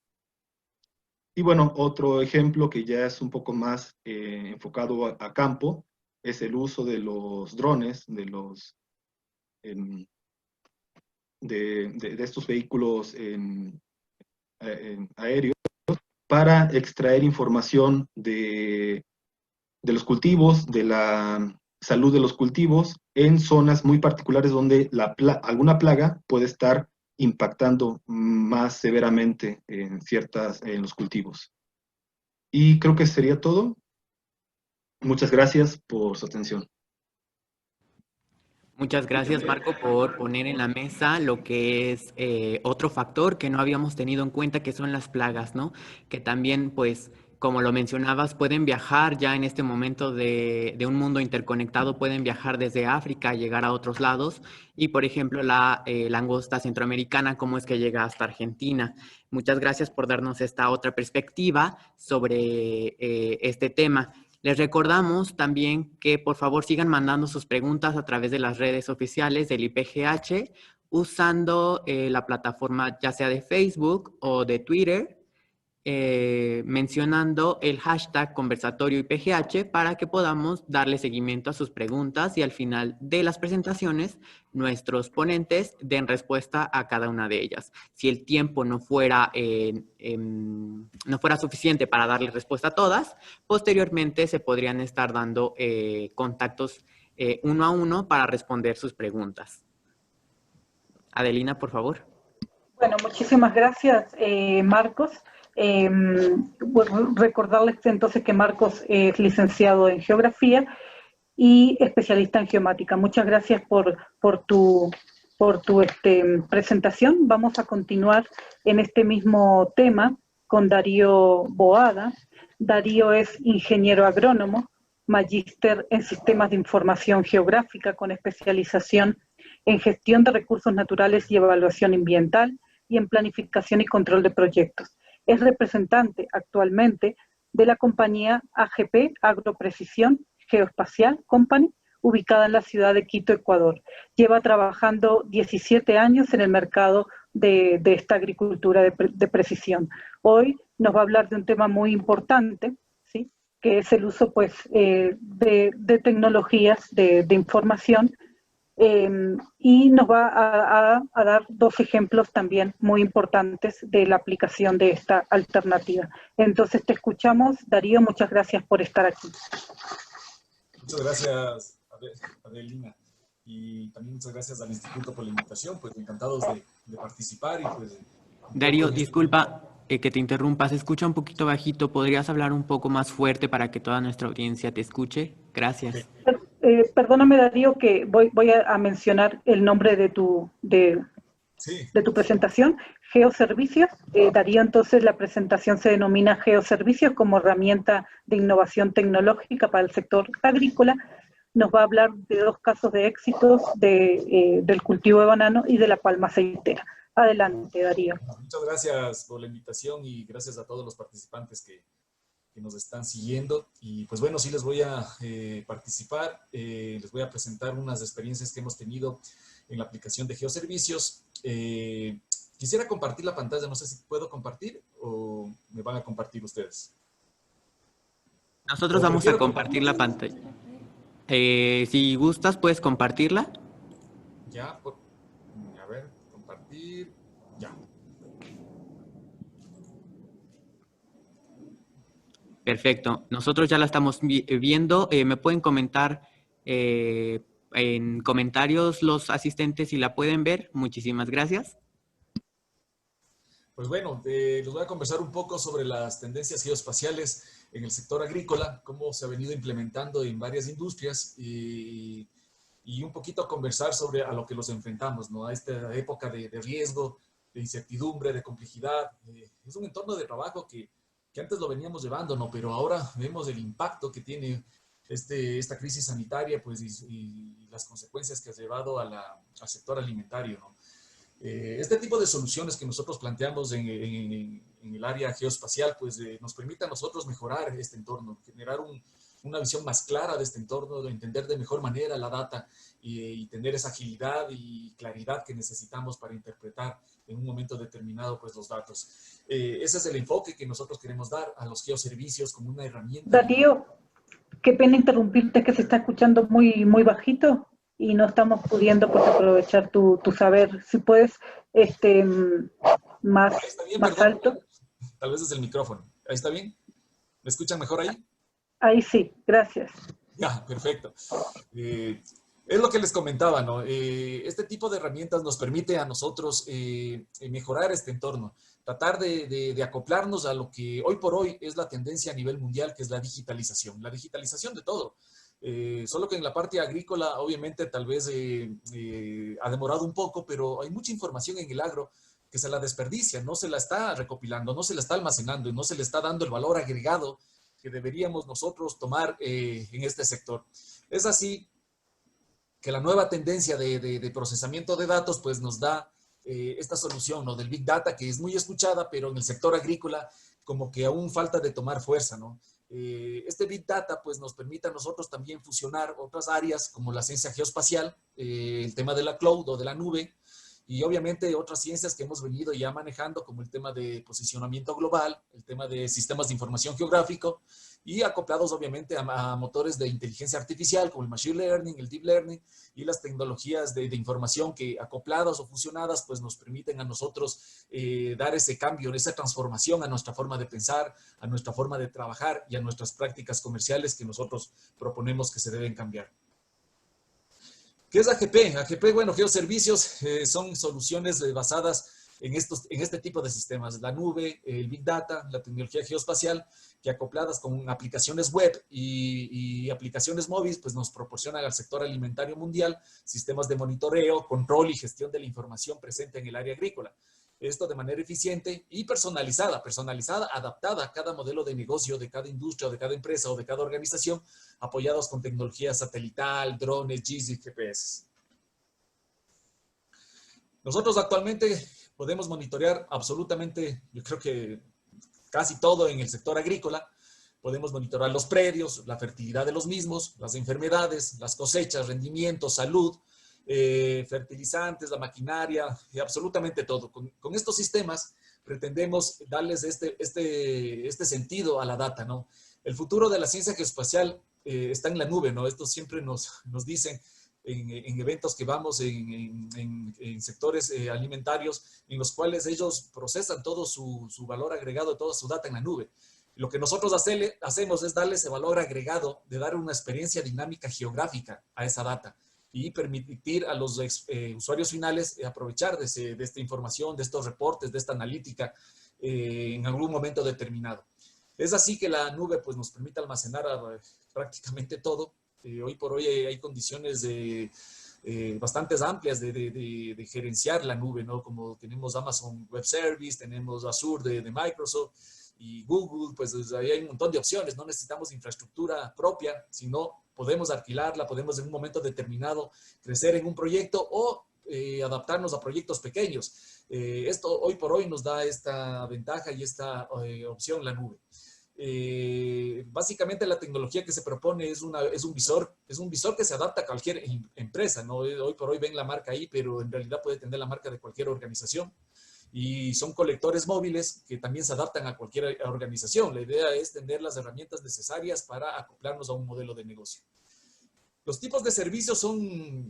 Y bueno, otro ejemplo que ya es un poco más enfocado a campo es el uso de los drones, de estos vehículos aéreos para extraer información de los cultivos, de la salud de los cultivos en zonas muy particulares donde alguna plaga puede estar impactando más severamente en los cultivos. Y creo que sería todo. Muchas gracias por su atención. Muchas gracias, Marco, por poner en la mesa lo que es otro factor que no habíamos tenido en cuenta, que son las plagas, ¿no? Que también, pues, como lo mencionabas, pueden viajar ya en este momento de un mundo interconectado, pueden viajar desde África, llegar a otros lados, y por ejemplo la langosta centroamericana, cómo es que llega hasta Argentina. Muchas gracias por darnos esta otra perspectiva sobre este tema. Les recordamos también que por favor sigan mandando sus preguntas a través de las redes oficiales del IPGH, usando la plataforma ya sea de Facebook o de Twitter, mencionando el hashtag conversatorio IPGH para que podamos darle seguimiento a sus preguntas y al final de las presentaciones nuestros ponentes den respuesta a cada una de ellas. Si el tiempo no fuera suficiente para darle respuesta a todas, posteriormente se podrían estar dando contactos uno a uno para responder sus preguntas. Adelina, por favor. Bueno, muchísimas gracias, Marcos. Recordarles entonces que Marcos es licenciado en Geografía y especialista en Geomática. Muchas gracias por tu presentación. Vamos a continuar en este mismo tema con Darío Boada. Darío es ingeniero agrónomo, magíster en Sistemas de Información Geográfica con especialización en Gestión de Recursos Naturales y Evaluación Ambiental y en Planificación y Control de Proyectos. Es representante actualmente de la compañía AGP Agroprecisión Geoespacial Company, ubicada en la ciudad de Quito, Ecuador. Lleva trabajando 17 años en el mercado de esta agricultura de precisión. Hoy nos va a hablar de un tema muy importante, ¿sí? Que es el uso pues, de tecnologías de información, y nos va a dar dos ejemplos también muy importantes de la aplicación de esta alternativa. Entonces te escuchamos, Darío, muchas gracias por estar aquí. Muchas gracias, Adelina, y también muchas gracias al Instituto por la invitación, pues encantados de participar. Y pues, Darío, disculpa que te interrumpa, se escucha un poquito bajito, ¿podrías hablar un poco más fuerte para que toda nuestra audiencia te escuche? Gracias. Perdóname, Darío, que voy a mencionar el nombre de tu presentación, Geoservicios. Darío, entonces la presentación se denomina Geoservicios como herramienta de innovación tecnológica para el sector agrícola. Nos va a hablar de dos casos de éxitos del cultivo de banano y de la palma aceitera. Adelante, Darío. Muchas gracias por la invitación y gracias a todos los participantes que nos están siguiendo. Y pues bueno, sí les voy a participar, les voy a presentar unas experiencias que hemos tenido en la aplicación de Geoservicios. Quisiera compartir la pantalla, no sé si puedo compartir o me van a compartir ustedes. Nosotros vamos a compartir la pantalla. Si gustas, puedes compartirla. Ya, a ver, compartir, ya. Perfecto. Nosotros ya la estamos viendo. ¿Me pueden comentar en comentarios los asistentes si la pueden ver? Muchísimas gracias. Pues bueno, les voy a conversar un poco sobre las tendencias geoespaciales en el sector agrícola, cómo se ha venido implementando en varias industrias y un poquito a conversar sobre a lo que nos enfrentamos, ¿no? A esta época de riesgo, de incertidumbre, de complejidad. Es un entorno de trabajo que antes lo veníamos llevando, ¿no? Pero ahora vemos el impacto que tiene esta crisis sanitaria, pues, y las consecuencias que ha llevado al sector alimentario, ¿no? Este tipo de soluciones que nosotros planteamos en el área geoespacial, pues, nos permite a nosotros mejorar este entorno, generar una visión más clara de este entorno, de entender de mejor manera la data y tener esa agilidad y claridad que necesitamos para interpretar en un momento determinado pues los datos. Ese es el enfoque que nosotros queremos dar a los geoservicios como una herramienta. Darío, qué pena interrumpirte, que se está escuchando muy, muy bajito y no estamos pudiendo pues, aprovechar tu saber. Si puedes, más alto. Tal vez es el micrófono. ¿Ahí está bien? ¿Me escuchan mejor ahí? Ahí sí, gracias. Ya, perfecto. Es lo que les comentaba, ¿no? Este tipo de herramientas nos permite a nosotros mejorar este entorno, tratar de acoplarnos a lo que hoy por hoy es la tendencia a nivel mundial, que es la digitalización de todo. Solo que en la parte agrícola, obviamente, tal vez ha demorado un poco, pero hay mucha información en el agro que se la desperdicia, no se la está recopilando, no se la está almacenando y no se le está dando el valor agregado que deberíamos nosotros tomar en este sector. Es así que la nueva tendencia de procesamiento de datos pues nos da esta solución, ¿no?, del Big Data, que es muy escuchada, pero en el sector agrícola como que aún falta de tomar fuerza, ¿no? Este Big Data pues nos permite a nosotros también fusionar otras áreas como la ciencia geoespacial, el tema de la cloud o de la nube, y obviamente otras ciencias que hemos venido ya manejando, como el tema de posicionamiento global, el tema de sistemas de información geográfico, y acoplados obviamente a motores de inteligencia artificial, como el machine learning, el deep learning, y las tecnologías de información que acopladas o fusionadas, pues nos permiten a nosotros dar ese cambio, esa transformación a nuestra forma de pensar, a nuestra forma de trabajar y a nuestras prácticas comerciales que nosotros proponemos que se deben cambiar. ¿Qué es AGP? AGP, bueno, geoservicios son soluciones basadas en este tipo de sistemas, la nube, el Big Data, la tecnología geoespacial, que acopladas con aplicaciones web y aplicaciones móviles, pues nos proporcionan al sector alimentario mundial sistemas de monitoreo, control y gestión de la información presente en el área agrícola. Esto de manera eficiente y personalizada, adaptada a cada modelo de negocio de cada industria, o de cada empresa o de cada organización, apoyados con tecnología satelital, drones, GIS y GPS. Nosotros actualmente podemos monitorear absolutamente, yo creo que casi todo en el sector agrícola. Podemos monitorear los predios, la fertilidad de los mismos, las enfermedades, las cosechas, rendimiento, salud, fertilizantes, la maquinaria, y absolutamente todo. Con estos sistemas pretendemos darles este sentido a la data, ¿no? El futuro de la ciencia geoespacial está en la nube, ¿no? Esto siempre nos dicen en eventos que vamos, en sectores alimentarios, en los cuales ellos procesan todo su valor agregado, toda su data en la nube. Lo que nosotros hacemos es darle ese valor agregado de dar una experiencia dinámica geográfica a esa data y permitir a los usuarios finales aprovechar de esta información, de estos reportes, de esta analítica en algún momento determinado. Es así que la nube pues, nos permite almacenar prácticamente todo. Hoy por hoy hay condiciones bastante amplias de gerenciar la nube, ¿no? Como tenemos Amazon Web Service, tenemos Azure de Microsoft, y Google, pues ahí hay un montón de opciones. No necesitamos infraestructura propia, sino podemos alquilarla, podemos en un momento determinado crecer en un proyecto o adaptarnos a proyectos pequeños. Esto hoy por hoy nos da esta ventaja y esta opción, la nube. Básicamente la tecnología que se propone es un visor que se adapta a cualquier empresa, ¿no? Hoy por hoy ven la marca ahí, pero en realidad puede tener la marca de cualquier organización. Y son colectores móviles que también se adaptan a cualquier organización. La idea es tener las herramientas necesarias para acoplarnos a un modelo de negocio. Los tipos de servicios son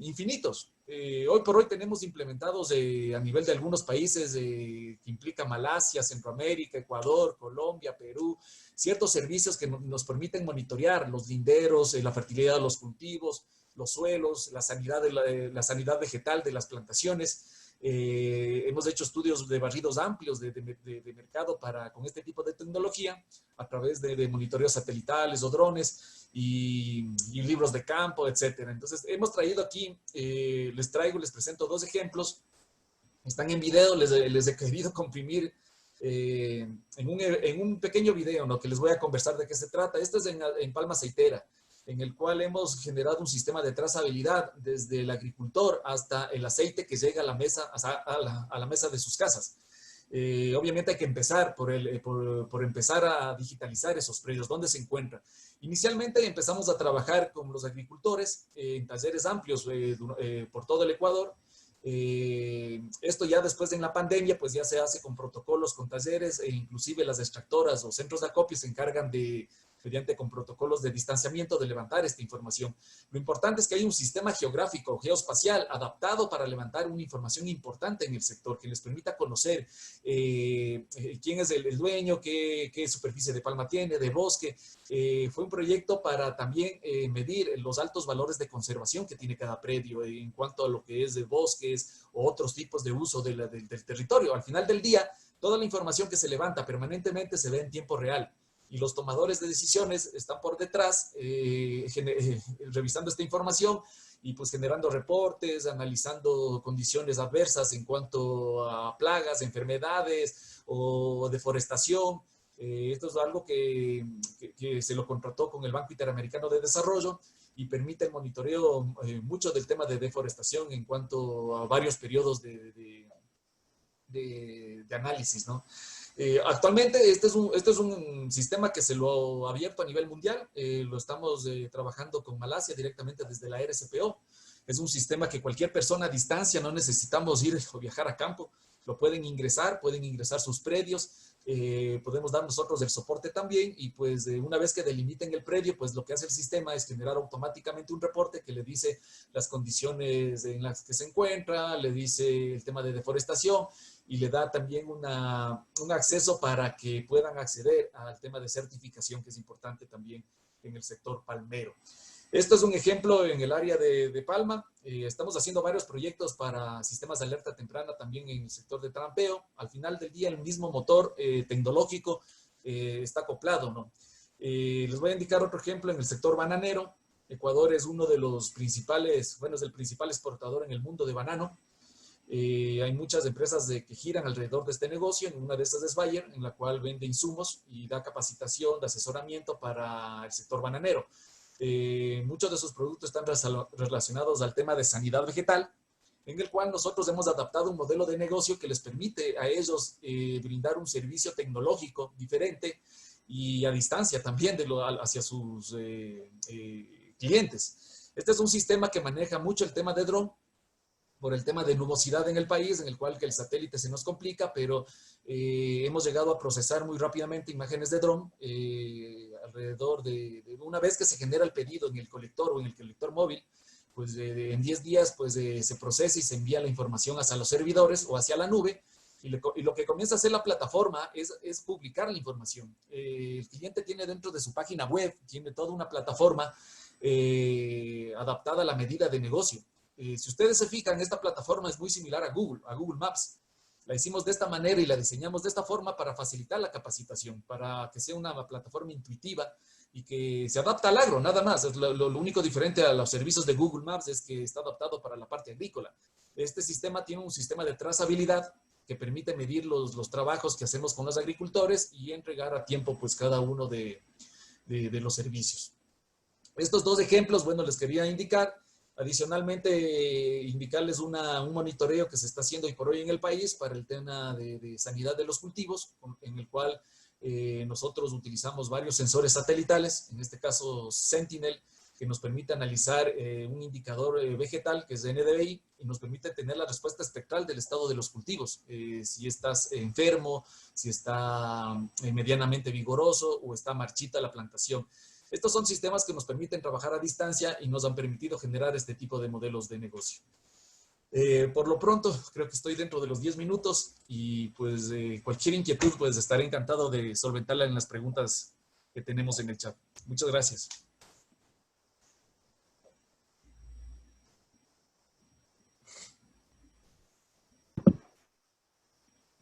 infinitos. Hoy por hoy tenemos implementados a nivel de algunos países que implica Malasia, Centroamérica, Ecuador, Colombia, Perú, ciertos servicios que nos permiten monitorear los linderos, la fertilidad de los cultivos, los suelos, la sanidad vegetal de las plantaciones. Hemos hecho estudios de barridos amplios de mercado con este tipo de tecnología a través de monitoreos satelitales o drones y libros de campo, etcétera. Entonces, hemos traído aquí, les presento dos ejemplos. Están en video, les he querido comprimir en un pequeño video, ¿no? Que les voy a conversar de qué se trata. Esto es en Palma Aceitera, en el cual hemos generado un sistema de trazabilidad desde el agricultor hasta el aceite que llega a la mesa, a la mesa de sus casas. Obviamente hay que empezar por empezar a digitalizar esos predios, dónde se encuentran. Inicialmente empezamos a trabajar con los agricultores en talleres amplios por todo el Ecuador. Esto ya después en la pandemia, pues ya se hace con protocolos, con talleres, e inclusive las extractoras o centros de acopio se encargan mediante con protocolos de distanciamiento, de levantar esta información. Lo importante es que hay un sistema geográfico, geoespacial, adaptado para levantar una información importante en el sector, que les permita conocer quién es el dueño, qué superficie de palma tiene, de bosque. Fue un proyecto para también medir los altos valores de conservación que tiene cada predio en cuanto a lo que es de bosques o otros tipos de uso del territorio. Al final del día, toda la información que se levanta permanentemente se ve en tiempo real. y los tomadores de decisiones están por detrás revisando esta información y pues generando reportes, analizando condiciones adversas en cuanto a plagas, enfermedades o deforestación. Esto es algo que se lo contrató con el Banco Interamericano de Desarrollo y permite el monitoreo mucho del tema de deforestación en cuanto a varios periodos de análisis, ¿no? Actualmente este es un sistema que se lo ha abierto a nivel mundial, lo estamos trabajando con Malasia directamente desde la RSPO. Es un sistema que cualquier persona a distancia, no necesitamos ir o viajar a campo, lo pueden ingresar sus predios, podemos dar nosotros el soporte también y pues una vez que delimiten el predio, pues lo que hace el sistema es generar automáticamente un reporte que le dice las condiciones en las que se encuentra, le dice el tema de deforestación y le da también un acceso para que puedan acceder al tema de certificación, que es importante también en el sector palmero. Esto es un ejemplo en el área de Palma. Estamos haciendo varios proyectos para sistemas de alerta temprana también en el sector de trampeo. Al final del día, el mismo motor tecnológico está acoplado, ¿no? Les voy a indicar otro ejemplo en el sector bananero. Ecuador es uno de los principales, bueno, es el principal exportador en el mundo de banano. Hay muchas empresas que giran alrededor de este negocio. En una de estas es Bayer, en la cual vende insumos y da capacitación, de asesoramiento para el sector bananero. Muchos de sus productos están relacionados al tema de sanidad vegetal, en el cual nosotros hemos adaptado un modelo de negocio que les permite a ellos brindar un servicio tecnológico diferente y a distancia también hacia sus clientes. Este es un sistema que maneja mucho el tema de dron, por el tema de nubosidad en el país, en el cual que el satélite se nos complica, pero hemos llegado a procesar muy rápidamente imágenes de dron, alrededor de una vez que se genera el pedido en el colector o en el colector móvil, pues en 10 días pues, se procesa y se envía la información hacia los servidores o hacia la nube, y lo que comienza a hacer la plataforma es publicar la información. El cliente tiene dentro de su página web, tiene toda una plataforma adaptada a la medida de negocio. Si ustedes se fijan, esta plataforma es muy similar a Google Maps. La hicimos de esta manera y la diseñamos de esta forma para facilitar la capacitación, para que sea una plataforma intuitiva y que se adapta al agro, nada más. Lo único diferente a los servicios de Google Maps es que está adaptado para la parte agrícola. Este sistema tiene un sistema de trazabilidad que permite medir los trabajos que hacemos con los agricultores y entregar a tiempo pues cada uno de los servicios. Estos dos ejemplos, bueno, les quería indicar. Adicionalmente, indicarles un monitoreo que se está haciendo hoy por hoy en el país para el tema de sanidad de los cultivos, en el cual nosotros utilizamos varios sensores satelitales, en este caso Sentinel, que nos permite analizar un indicador vegetal, que es NDVI, y nos permite tener la respuesta espectral del estado de los cultivos, si estás enfermo, si está medianamente vigoroso o está marchita la plantación. Estos son sistemas que nos permiten trabajar a distancia y nos han permitido generar este tipo de modelos de negocio. Por lo pronto, creo que estoy dentro de los 10 minutos y pues cualquier inquietud, pues estaré encantado de solventarla en las preguntas que tenemos en el chat. Muchas gracias.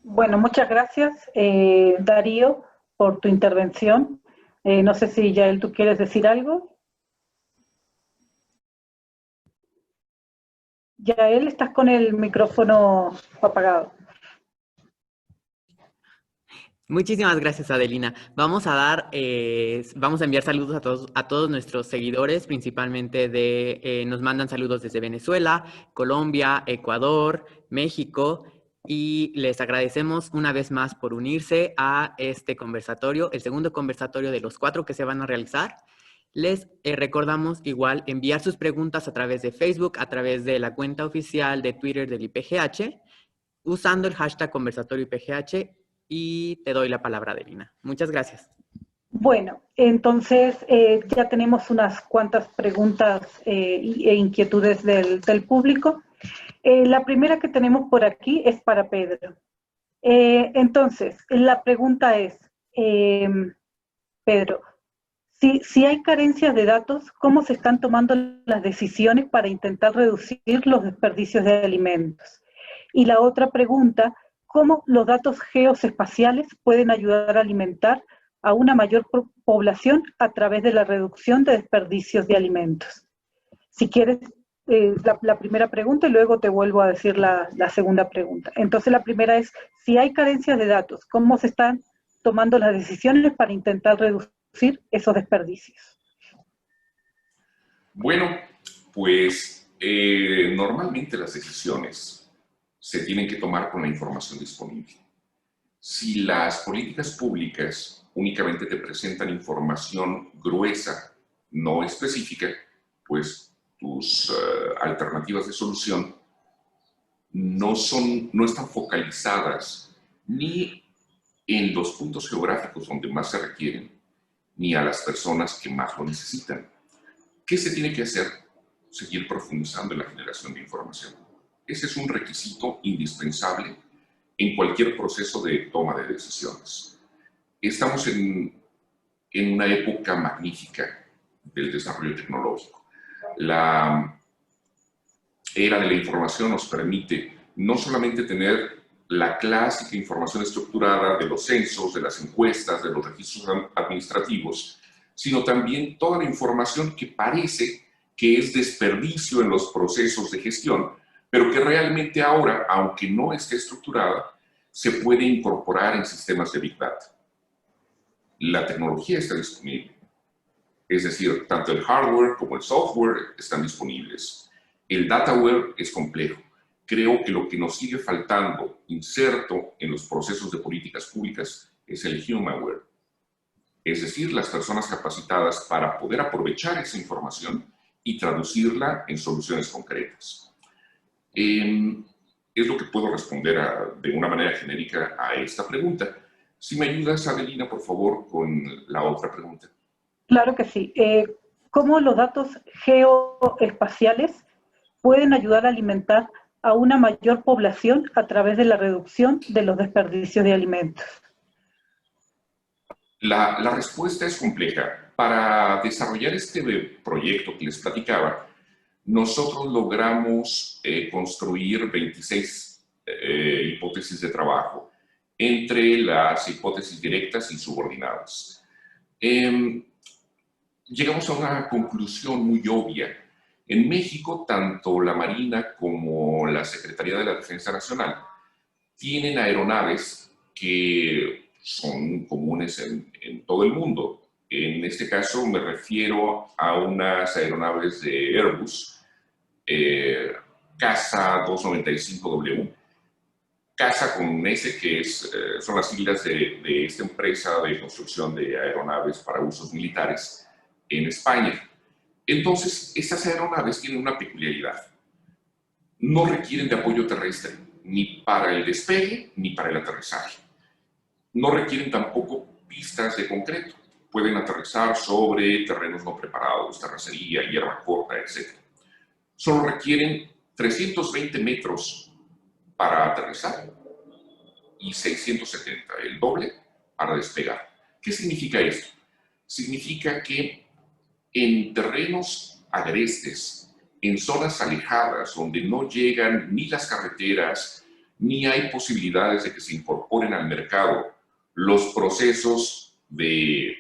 Bueno, muchas gracias, Darío, por tu intervención. No sé si Yael, ¿tú quieres decir algo? Yael, estás con el micrófono apagado. Muchísimas gracias, Adelina. Vamos a enviar saludos a todos nuestros seguidores, principalmente nos mandan saludos desde Venezuela, Colombia, Ecuador, México, y les agradecemos una vez más por unirse a este conversatorio, el segundo conversatorio de los 4 que se van a realizar. Les recordamos igual enviar sus preguntas a través de Facebook, a través de la cuenta oficial de Twitter del IPGH, usando el hashtag conversatorio IPGH, y te doy la palabra, Adelina. Muchas gracias. Bueno, entonces ya tenemos unas cuantas preguntas e inquietudes del público. La primera que tenemos por aquí es para Pedro. Entonces, la pregunta es, Pedro, si hay carencias de datos, ¿cómo se están tomando las decisiones para intentar reducir los desperdicios de alimentos? Y la otra pregunta, ¿cómo los datos geoespaciales pueden ayudar a alimentar a una mayor población a través de la reducción de desperdicios de alimentos. Si quieres, la primera pregunta y luego te vuelvo a decir la segunda pregunta. Entonces la primera es, si hay carencias de datos, ¿cómo se están tomando las decisiones para intentar reducir esos desperdicios? Bueno, pues normalmente las decisiones se tienen que tomar con la información disponible. Si las políticas públicas únicamente te presentan información gruesa, no específica, pues tus alternativas de solución no están focalizadas ni en los puntos geográficos donde más se requieren, ni a las personas que más lo necesitan. ¿Qué se tiene que hacer? Seguir profundizando en la generación de información. Ese es un requisito indispensable en cualquier proceso de toma de decisiones. Estamos en una época magnífica del desarrollo tecnológico. La era de la información nos permite no solamente tener la clásica información estructurada de los censos, de las encuestas, de los registros administrativos, sino también toda la información que parece que es desperdicio en los procesos de gestión, pero que realmente ahora, aunque no esté estructurada, se puede incorporar en sistemas de Big Data. La tecnología está disponible, es decir, tanto el hardware como el software están disponibles. El dataware es complejo. Creo que lo que nos sigue faltando, inserto en los procesos de políticas públicas, es el humanware. Es decir, las personas capacitadas para poder aprovechar esa información y traducirla en soluciones concretas. Es lo que puedo responder de una manera genérica a esta pregunta. Si me ayudas, Adelina, por favor, con la otra pregunta. Claro que sí. ¿Cómo los datos geoespaciales pueden ayudar a alimentar a una mayor población a través de la reducción de los desperdicios de alimentos? La respuesta es compleja. Para desarrollar este proyecto que les platicaba, nosotros logramos construir 26 hipótesis de trabajo entre las hipótesis directas y subordinadas. Llegamos a una conclusión muy obvia. En México, tanto la Marina como la Secretaría de la Defensa Nacional tienen aeronaves que son comunes en todo el mundo. En este caso me refiero a unas aeronaves de Airbus, CASA 295W, CASA con S, que son las siglas de esta empresa de construcción de aeronaves para usos militares en España. Entonces, estas aeronaves tienen una peculiaridad. No requieren de apoyo terrestre, ni para el despegue, ni para el aterrizaje. No requieren tampoco pistas de concreto. Pueden aterrizar sobre terrenos no preparados, terracería, hierba corta, etc. Solo requieren 320 metros para aterrizar y 670, el doble, para despegar. ¿Qué significa esto? Significa que en terrenos agrestes, en zonas alejadas donde no llegan ni las carreteras, ni hay posibilidades de que se incorporen al mercado los procesos de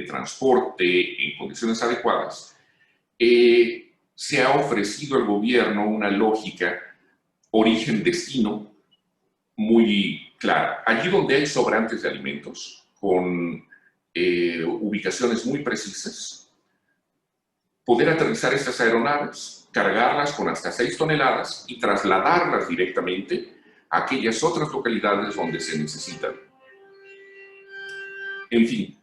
transporte en condiciones adecuadas, se ha ofrecido al gobierno una lógica origen-destino muy clara. Allí donde hay sobrantes de alimentos, con ubicaciones muy precisas, poder aterrizar estas aeronaves, cargarlas con hasta 6 toneladas y trasladarlas directamente a aquellas otras localidades donde se necesitan. En fin,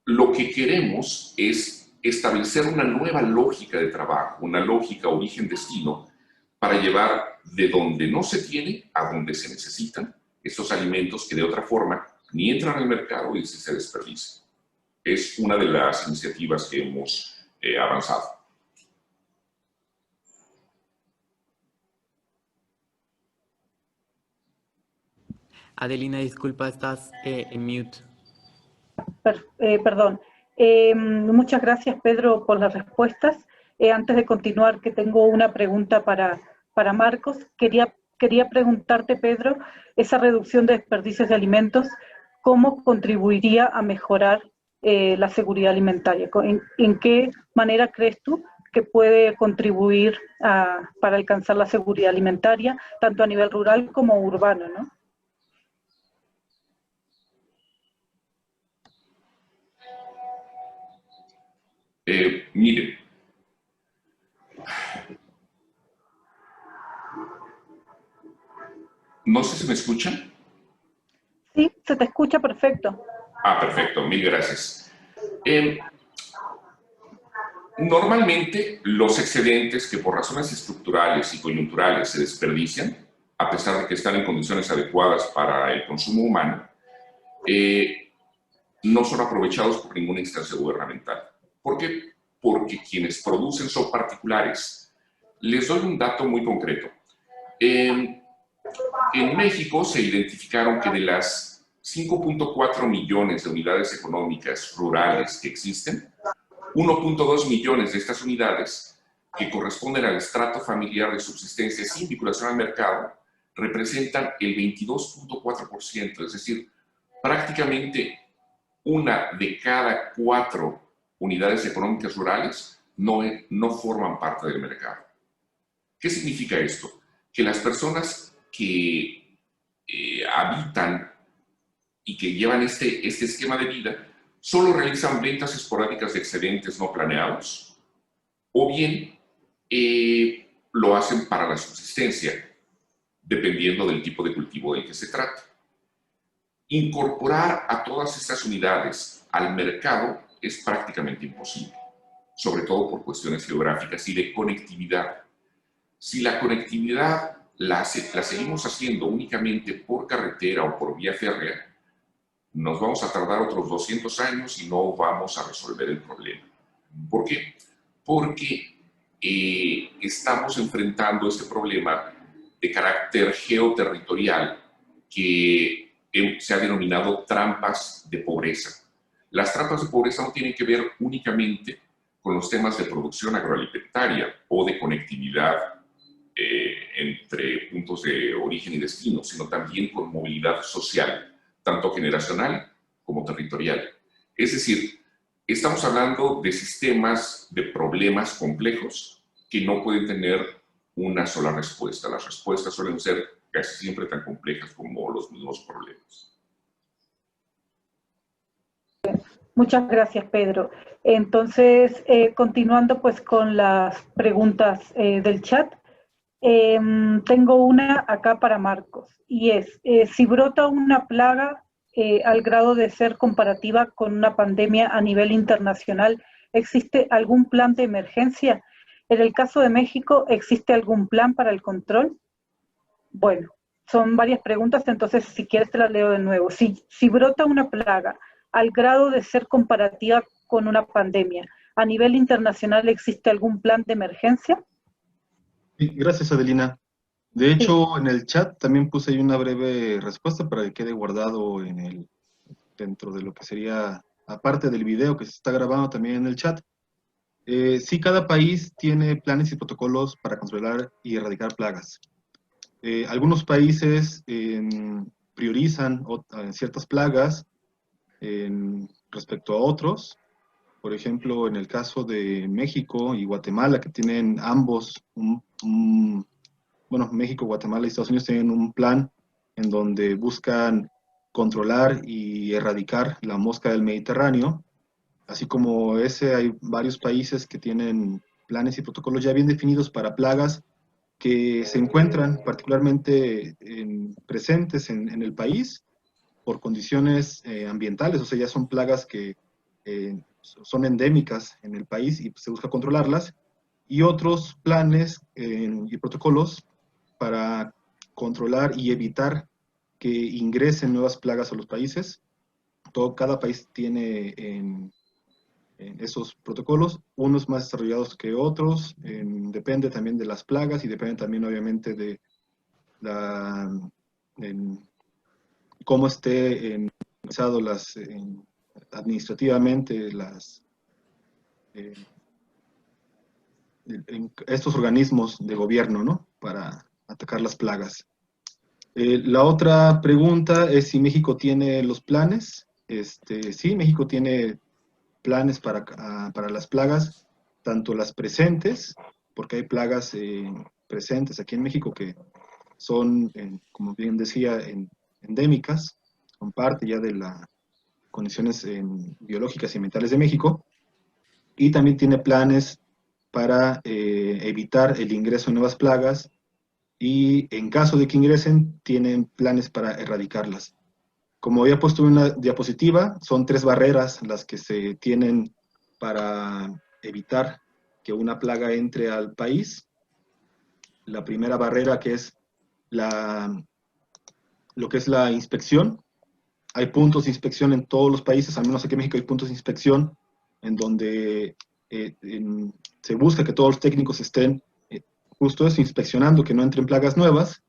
lo que queremos es establecer una nueva lógica de trabajo, una lógica origen-destino, para llevar de donde no se tiene a donde se necesitan estos alimentos que de otra forma ni entran al mercado y se desperdician. Es una de las iniciativas que hemos avanzado. Adelina, disculpa, estás en mute. Perdón. Muchas gracias, Pedro, por las respuestas. Antes de continuar, que tengo una pregunta para Marcos, quería quería preguntarte, Pedro, esa reducción de desperdicios de alimentos, ¿cómo contribuiría a mejorar la seguridad alimentaria? ¿En qué manera crees tú que puede contribuir para alcanzar la seguridad alimentaria, tanto a nivel rural como urbano, ¿no? Mire, no sé si me escuchan. Sí, se te escucha perfecto. Ah, perfecto, mil gracias. Normalmente los excedentes que por razones estructurales y coyunturales se desperdician, a pesar de que están en condiciones adecuadas para el consumo humano, no son aprovechados por ninguna instancia gubernamental. ¿Por qué? Porque quienes producen son particulares. Les doy un dato muy concreto. En México se identificaron que de las 5.4 millones de unidades económicas rurales que existen, 1.2 millones de estas unidades, que corresponden al estrato familiar de subsistencia sin vinculación al mercado, representan el 22.4%, es decir, prácticamente una de cada 4 unidades económicas rurales no forman parte del mercado. ¿Qué significa esto? Que las personas que habitan y que llevan este esquema de vida solo realizan ventas esporádicas de excedentes no planeados o bien lo hacen para la subsistencia, dependiendo del tipo de cultivo del que se trata. Incorporar a todas estas unidades al mercado es prácticamente imposible, sobre todo por cuestiones geográficas y de conectividad. Si la conectividad la seguimos haciendo únicamente por carretera o por vía férrea, nos vamos a tardar otros 200 años y no vamos a resolver el problema. ¿Por qué? Porque estamos enfrentando este problema de carácter geoterritorial que se ha denominado trampas de pobreza. Las trampas de pobreza no tienen que ver únicamente con los temas de producción agroalimentaria o de conectividad entre puntos de origen y destino, sino también con movilidad social, tanto generacional como territorial. Es decir, estamos hablando de sistemas de problemas complejos que no pueden tener una sola respuesta. Las respuestas suelen ser casi siempre tan complejas como los mismos problemas. Muchas gracias, Pedro. Entonces, continuando pues con las preguntas del chat, tengo una acá para Marcos, y es, si brota una plaga al grado de ser comparativa con una pandemia a nivel internacional, ¿existe algún plan de emergencia? En el caso de México, ¿existe algún plan para el control? Bueno, son varias preguntas, entonces si quieres te las leo de nuevo. Si brota una plaga al grado de ser comparativa con una pandemia, ¿a nivel internacional existe algún plan de emergencia? Sí, gracias, Adelina. De hecho, en el chat también puse ahí una breve respuesta para que quede guardado dentro de lo que sería, aparte del video que se está grabando también en el chat. Sí, cada país tiene planes y protocolos para controlar y erradicar plagas. Algunos países priorizan ciertas plagas respecto a otros. Por ejemplo, en el caso de México y Guatemala, que tienen ambos bueno, México, Guatemala y Estados Unidos tienen un plan en donde buscan controlar y erradicar la mosca del Mediterráneo. Así como ese, hay varios países que tienen planes y protocolos ya bien definidos para plagas que se encuentran particularmente presentes en el país por condiciones ambientales, o sea, ya son plagas que son endémicas en el país y se busca controlarlas, y otros planes y protocolos para controlar y evitar que ingresen nuevas plagas a los países. Cada país tiene en esos protocolos, unos más desarrollados que otros, depende también de las plagas y depende también obviamente de cómo esté organizado administrativamente estos organismos de gobierno, ¿no? Para atacar las plagas. La otra pregunta es si México tiene los planes. Sí, México tiene planes para las plagas, tanto las presentes, porque hay plagas presentes aquí en México que son, como bien decía, endémicas, son parte ya de las condiciones biológicas y ambientales de México, y también tiene planes para evitar el ingreso de nuevas plagas, y en caso de que ingresen, tienen planes para erradicarlas. Como había puesto en una diapositiva, son 3 barreras las que se tienen para evitar que una plaga entre al país. La primera barrera, que es lo que es la inspección. Hay puntos de inspección en todos los países, al menos aquí en México hay puntos de inspección en donde se busca que todos los técnicos estén justo eso, inspeccionando que no entren plagas nuevas.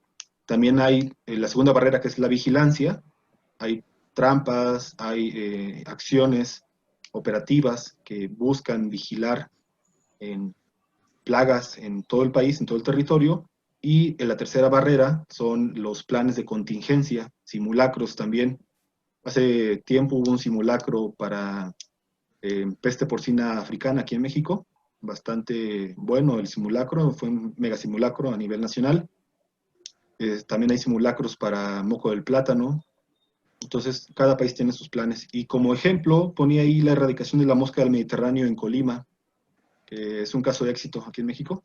También hay la segunda barrera, que es la vigilancia. Hay trampas, hay acciones operativas que buscan vigilar en plagas en todo el país, en todo el territorio. Y la tercera barrera son los planes de contingencia, simulacros también. Hace tiempo hubo un simulacro para peste porcina africana aquí en México, bastante bueno el simulacro, fue un mega simulacro a nivel nacional. También hay simulacros para moco del plátano. Entonces, cada país tiene sus planes. Y como ejemplo, ponía ahí la erradicación de la mosca del Mediterráneo en Colima, que es un caso de éxito aquí en México.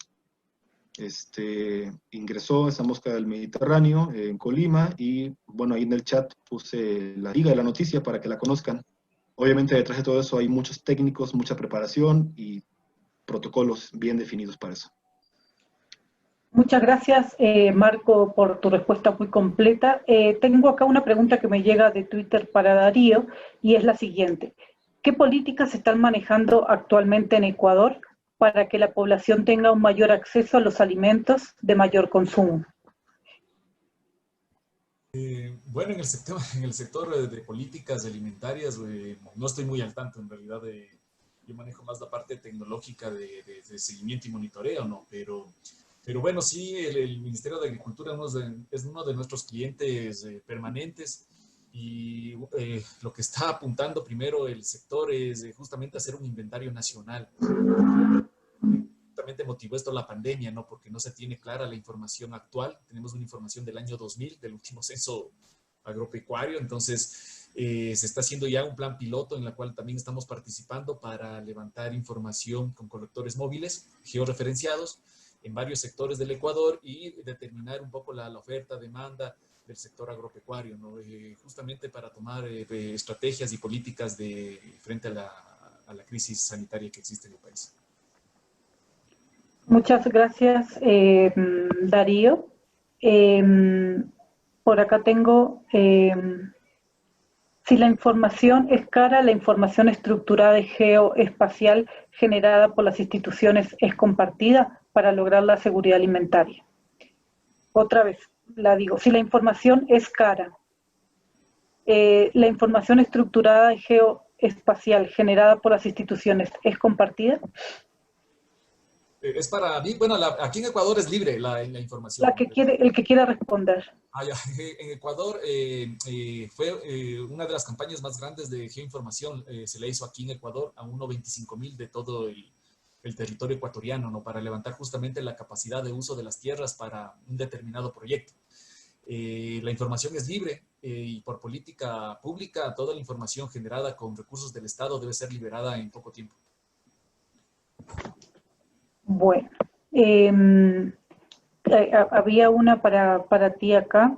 Ingresó esa mosca del Mediterráneo en Colima y, bueno, ahí en el chat puse la liga de la noticia para que la conozcan. Obviamente, detrás de todo eso hay muchos técnicos, mucha preparación y protocolos bien definidos para eso. Muchas gracias, Marco, por tu respuesta muy completa. Tengo acá una pregunta que me llega de Twitter para Darío y es la siguiente. ¿Qué políticas se están manejando actualmente en Ecuador para que la población tenga un mayor acceso a los alimentos de mayor consumo? Bueno, en el sector de políticas alimentarias no estoy muy al tanto, en realidad. Yo manejo más la parte tecnológica de seguimiento y monitoreo, ¿no? Pero bueno, sí, el Ministerio de Agricultura es uno de nuestros clientes permanentes, y lo que está apuntando primero el sector es justamente hacer un inventario nacional. Justamente motivó esto la pandemia, ¿no? Porque no se tiene clara la información actual. Tenemos una información del año 2000, del último censo agropecuario. Entonces, se está haciendo ya un plan piloto en el cual también estamos participando para levantar información con colectores móviles georreferenciados en varios sectores del Ecuador y determinar un poco la oferta, demanda del sector agropecuario, ¿no? Justamente para tomar estrategias y políticas frente a la crisis sanitaria que existe en el país. Muchas gracias, Darío. Por acá tengo, si la información es cara, la información estructurada y geoespacial generada por las instituciones es compartida para lograr la seguridad alimentaria. Otra vez, la digo, si la información es cara, la información estructurada y geoespacial generada por las instituciones es compartida. Es para mí, bueno, aquí en Ecuador es libre la información. El que quiera responder. En Ecuador fue una de las campañas más grandes de geoinformación, se le hizo aquí en Ecuador a 1.25.000 de todo el territorio ecuatoriano, ¿no? Para levantar justamente la capacidad de uso de las tierras para un determinado proyecto. La información es libre y por política pública toda la información generada con recursos del Estado debe ser liberada en poco tiempo. Bueno, había una para ti acá.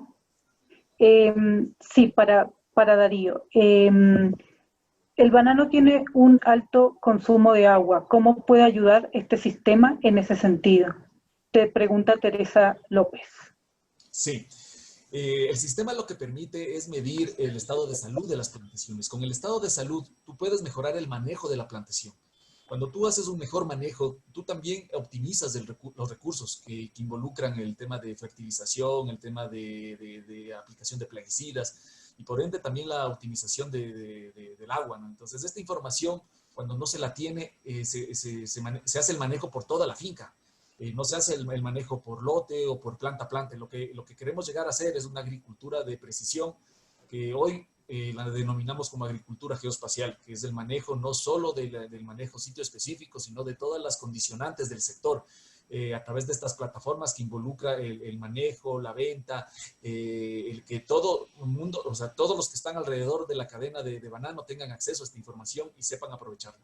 Sí, para Darío. El banano tiene un alto consumo de agua. ¿Cómo puede ayudar este sistema en ese sentido? Te pregunta Teresa López. Sí. El sistema lo que permite es medir el estado de salud de las plantaciones. Con el estado de salud, tú puedes mejorar el manejo de la plantación. Cuando tú haces un mejor manejo, tú también optimizas los recursos que involucran el tema de fertilización, el tema de aplicación de plaguicidas y por ende también la optimización del agua, ¿no? Entonces, esta información, cuando no se la tiene, se hace el manejo por toda la finca. no se hace el manejo por lote o por planta a planta. Lo que queremos llegar a hacer es una agricultura de precisión que hoy la denominamos como agricultura geoespacial, que es el manejo no solo del manejo sitio específico, sino de todas las condicionantes del sector, a través de estas plataformas que involucra el manejo, la venta, el que todo el mundo, o sea, todos los que están alrededor de la cadena de banano tengan acceso a esta información y sepan aprovecharla.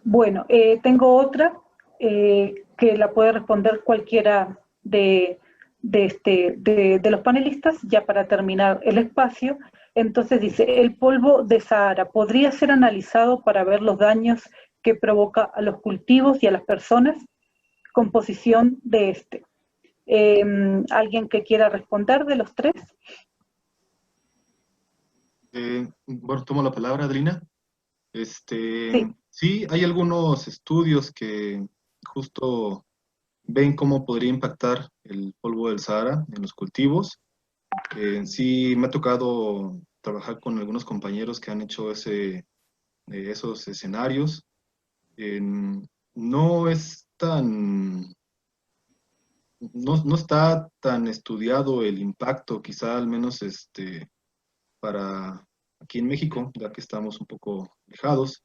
Bueno, tengo otra que la puede responder cualquiera de los panelistas, ya para terminar el espacio. Entonces dice, el polvo de Sahara podría ser analizado para ver los daños que provoca a los cultivos y a las personas, composición de este. ¿Alguien que quiera responder de los tres? Bueno, tomo la palabra, Adrina. Sí. Sí, hay algunos estudios que justo ven cómo podría impactar el polvo del Sahara en los cultivos. Sí, me ha tocado trabajar con algunos compañeros que han hecho esos escenarios. No es no está tan estudiado el impacto, quizá al menos para aquí en México, ya que estamos un poco alejados,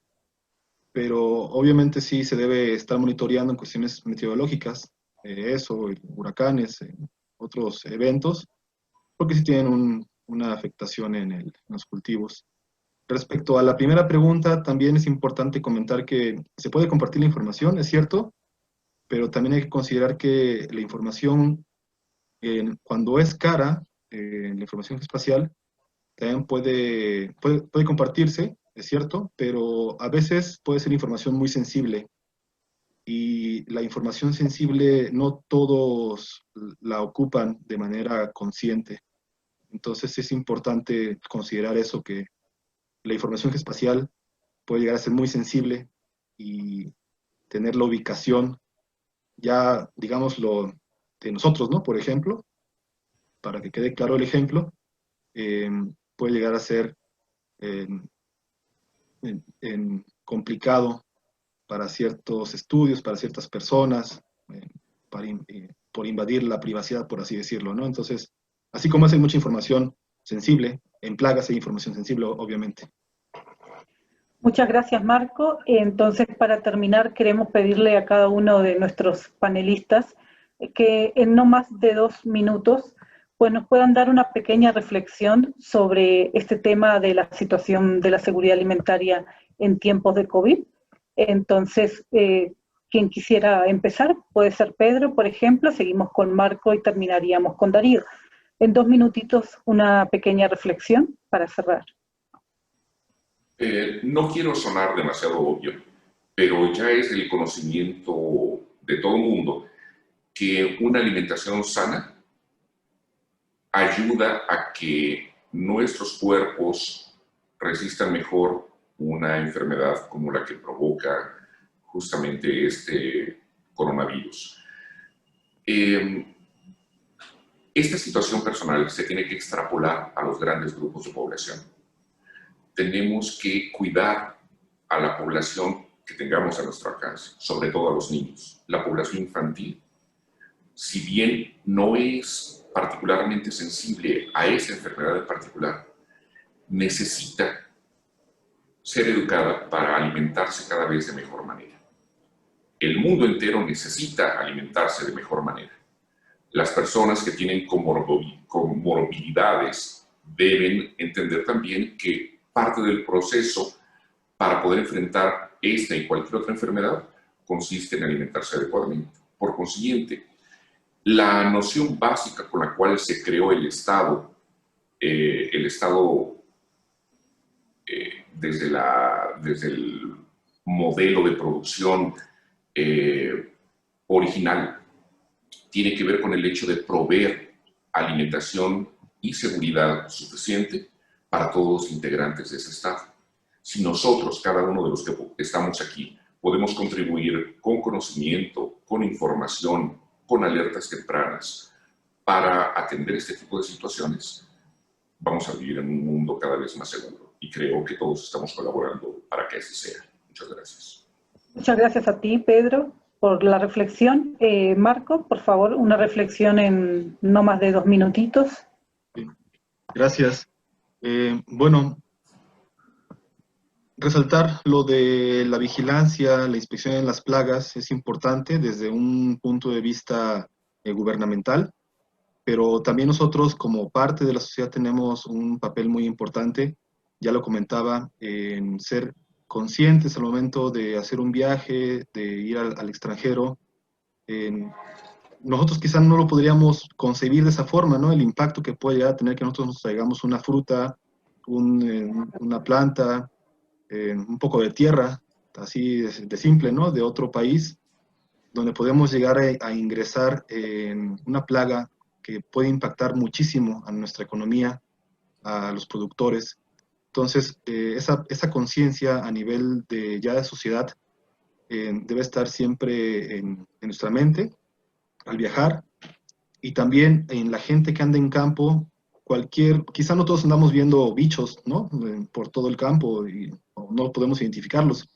pero obviamente sí se debe estar monitoreando en cuestiones meteorológicas, huracanes, otros eventos, porque sí tienen una afectación en los cultivos. Respecto a la primera pregunta, también es importante comentar que se puede compartir la información, es cierto, pero también hay que considerar que la información, cuando es cara, la información espacial, también puede compartirse, es cierto, pero a veces puede ser información muy sensible y la información sensible no todos la ocupan de manera consciente. Entonces es importante considerar eso, que la información espacial puede llegar a ser muy sensible y tener la ubicación, ya digámoslo, de nosotros, ¿no? Por ejemplo, para que quede claro el ejemplo, eh, puede llegar a ser eh, complicado para ciertos estudios, para ciertas personas, por invadir la privacidad, por así decirlo, ¿no? Entonces, así como hay mucha información sensible, en plagas hay información sensible, obviamente. Muchas gracias, Marco. Entonces, para terminar, queremos pedirle a cada uno de nuestros panelistas que en no más de 2 minutos pues nos puedan dar una pequeña reflexión sobre este tema de la situación de la seguridad alimentaria en tiempos de COVID. Entonces, quien quisiera empezar, puede ser Pedro, por ejemplo, seguimos con Marco y terminaríamos con Darío. En 2 minutitos, una pequeña reflexión para cerrar. No quiero sonar demasiado obvio, pero ya es el conocimiento de todo el mundo que una alimentación sana ayuda a que nuestros cuerpos resistan mejor una enfermedad como la que provoca justamente este coronavirus. Esta situación personal se tiene que extrapolar a los grandes grupos de población. Tenemos que cuidar a la población que tengamos a nuestro alcance, sobre todo a los niños. La población infantil, si bien no es particularmente sensible a esa enfermedad en particular, necesita ser educada para alimentarse cada vez de mejor manera. El mundo entero necesita alimentarse de mejor manera. Las personas que tienen comorbilidades deben entender también que parte del proceso para poder enfrentar esta y cualquier otra enfermedad consiste en alimentarse adecuadamente. Por consiguiente, la noción básica con la cual se creó el Estado desde el modelo de producción original, tiene que ver con el hecho de proveer alimentación y seguridad suficiente para todos los integrantes de ese Estado. Si nosotros, cada uno de los que estamos aquí, podemos contribuir con conocimiento, con información, con alertas tempranas para atender este tipo de situaciones, vamos a vivir en un mundo cada vez más seguro. Y creo que todos estamos colaborando para que así sea. Muchas gracias. Muchas gracias a ti, Pedro, por la reflexión. Marco, por favor, una reflexión en no más de 2 minutitos. Gracias. Bueno, resaltar lo de la vigilancia, la inspección en las plagas es importante desde un punto de vista gubernamental, pero también nosotros como parte de la sociedad tenemos un papel muy importante, ya lo comentaba, en ser conscientes al momento de hacer un viaje, de ir al extranjero. Nosotros quizás no lo podríamos concebir de esa forma, ¿no? El impacto que puede llegar a tener que nosotros nos traigamos una fruta, una planta, un poco de tierra, así de simple, ¿no? De otro país, donde podemos llegar a ingresar en una plaga que puede impactar muchísimo a nuestra economía, a los productores. Entonces, esa conciencia a nivel ya de sociedad debe estar siempre en nuestra mente al viajar, y también en la gente que anda en campo, quizá no todos andamos viendo bichos, ¿no? Por todo el campo y no podemos identificarlos,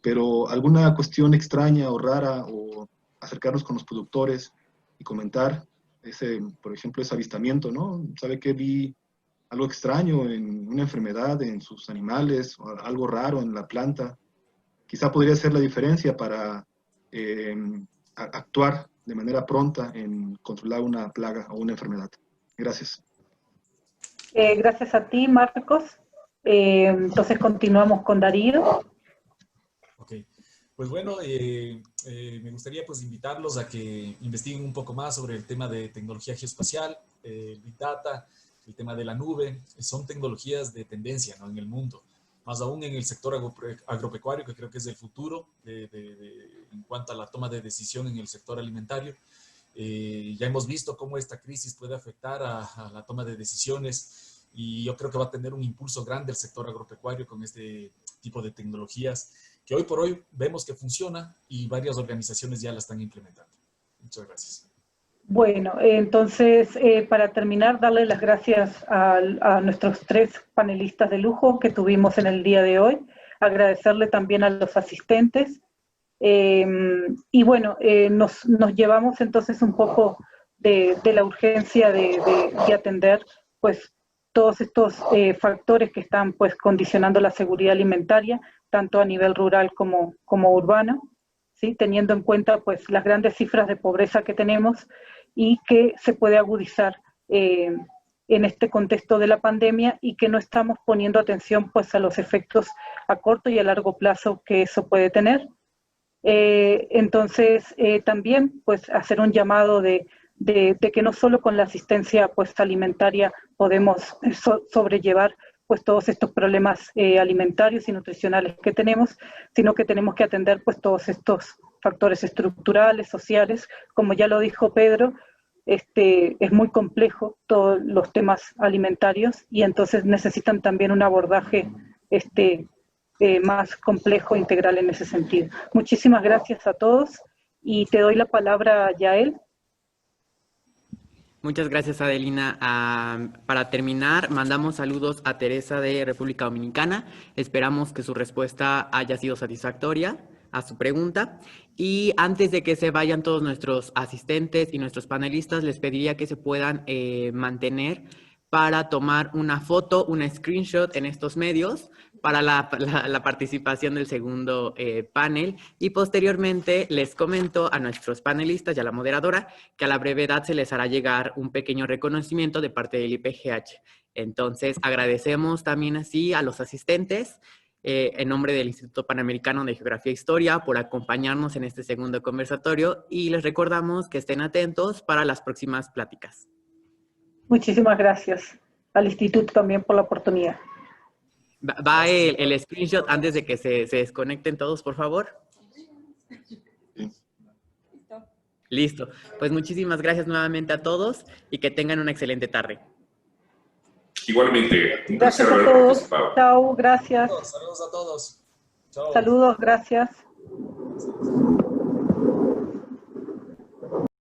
pero alguna cuestión extraña o rara, o acercarnos con los productores y comentar por ejemplo, ese avistamiento, ¿no? ¿Sabe qué? Vi algo extraño en una enfermedad en sus animales, o algo raro en la planta. Quizá podría ser la diferencia para actuar de manera pronta en controlar una plaga o una enfermedad. Gracias. Gracias a ti, Marcos. Entonces continuamos con Darío. Ok, pues bueno, me gustaría pues invitarlos a que investiguen un poco más sobre el tema de tecnología geoespacial, Big Data, el tema de la nube. Son tecnologías de tendencia, ¿no?, en el mundo, más aún en el sector agropecuario, que creo que es el futuro en cuanto a la toma de decisión en el sector alimentario. Ya hemos visto cómo esta crisis puede afectar a la toma de decisiones, y yo creo que va a tener un impulso grande el sector agropecuario con este tipo de tecnologías que hoy por hoy vemos que funciona y varias organizaciones ya la están implementando. Muchas gracias. Bueno, entonces, para terminar, darle las gracias a nuestros 3 panelistas de lujo que tuvimos en el día de hoy, agradecerle también a los asistentes, y bueno, nos llevamos entonces un poco de la urgencia de atender pues todos estos factores que están pues condicionando la seguridad alimentaria, tanto a nivel rural como urbano, ¿sí? Teniendo en cuenta pues las grandes cifras de pobreza que tenemos y que se puede agudizar en este contexto de la pandemia, y que no estamos poniendo atención pues a los efectos a corto y a largo plazo que eso puede tener. Entonces, también pues hacer un llamado de que no solo con la asistencia pues alimentaria podemos sobrellevar pues todos estos problemas alimentarios y nutricionales que tenemos, sino que tenemos que atender pues todos estos factores estructurales, sociales. Como ya lo dijo Pedro, es muy complejo todos los temas alimentarios, y entonces necesitan también un abordaje más complejo, integral en ese sentido. Muchísimas gracias a todos, y te doy la palabra a Yael. Muchas gracias, Adelina. Para terminar, mandamos saludos a Teresa de República Dominicana. Esperamos que su respuesta haya sido satisfactoria a su pregunta. Y antes de que se vayan todos nuestros asistentes y nuestros panelistas, les pediría que se puedan mantener para tomar una foto, una screenshot en estos medios para la participación del segundo panel. Y posteriormente les comento a nuestros panelistas y a la moderadora que a la brevedad se les hará llegar un pequeño reconocimiento de parte del IPGH. Entonces agradecemos también así a los asistentes en nombre del Instituto Panamericano de Geografía e Historia por acompañarnos en este segundo conversatorio, y les recordamos que estén atentos para las próximas pláticas. Muchísimas gracias al Instituto también por la oportunidad. Va el screenshot antes de que se desconecten todos, por favor. Listo. Pues muchísimas gracias nuevamente a todos y que tengan una excelente tarde. Igualmente, un Gracias placer a haber todos. participado. Chao, gracias. Saludos a todos. Chao. Saludos, gracias.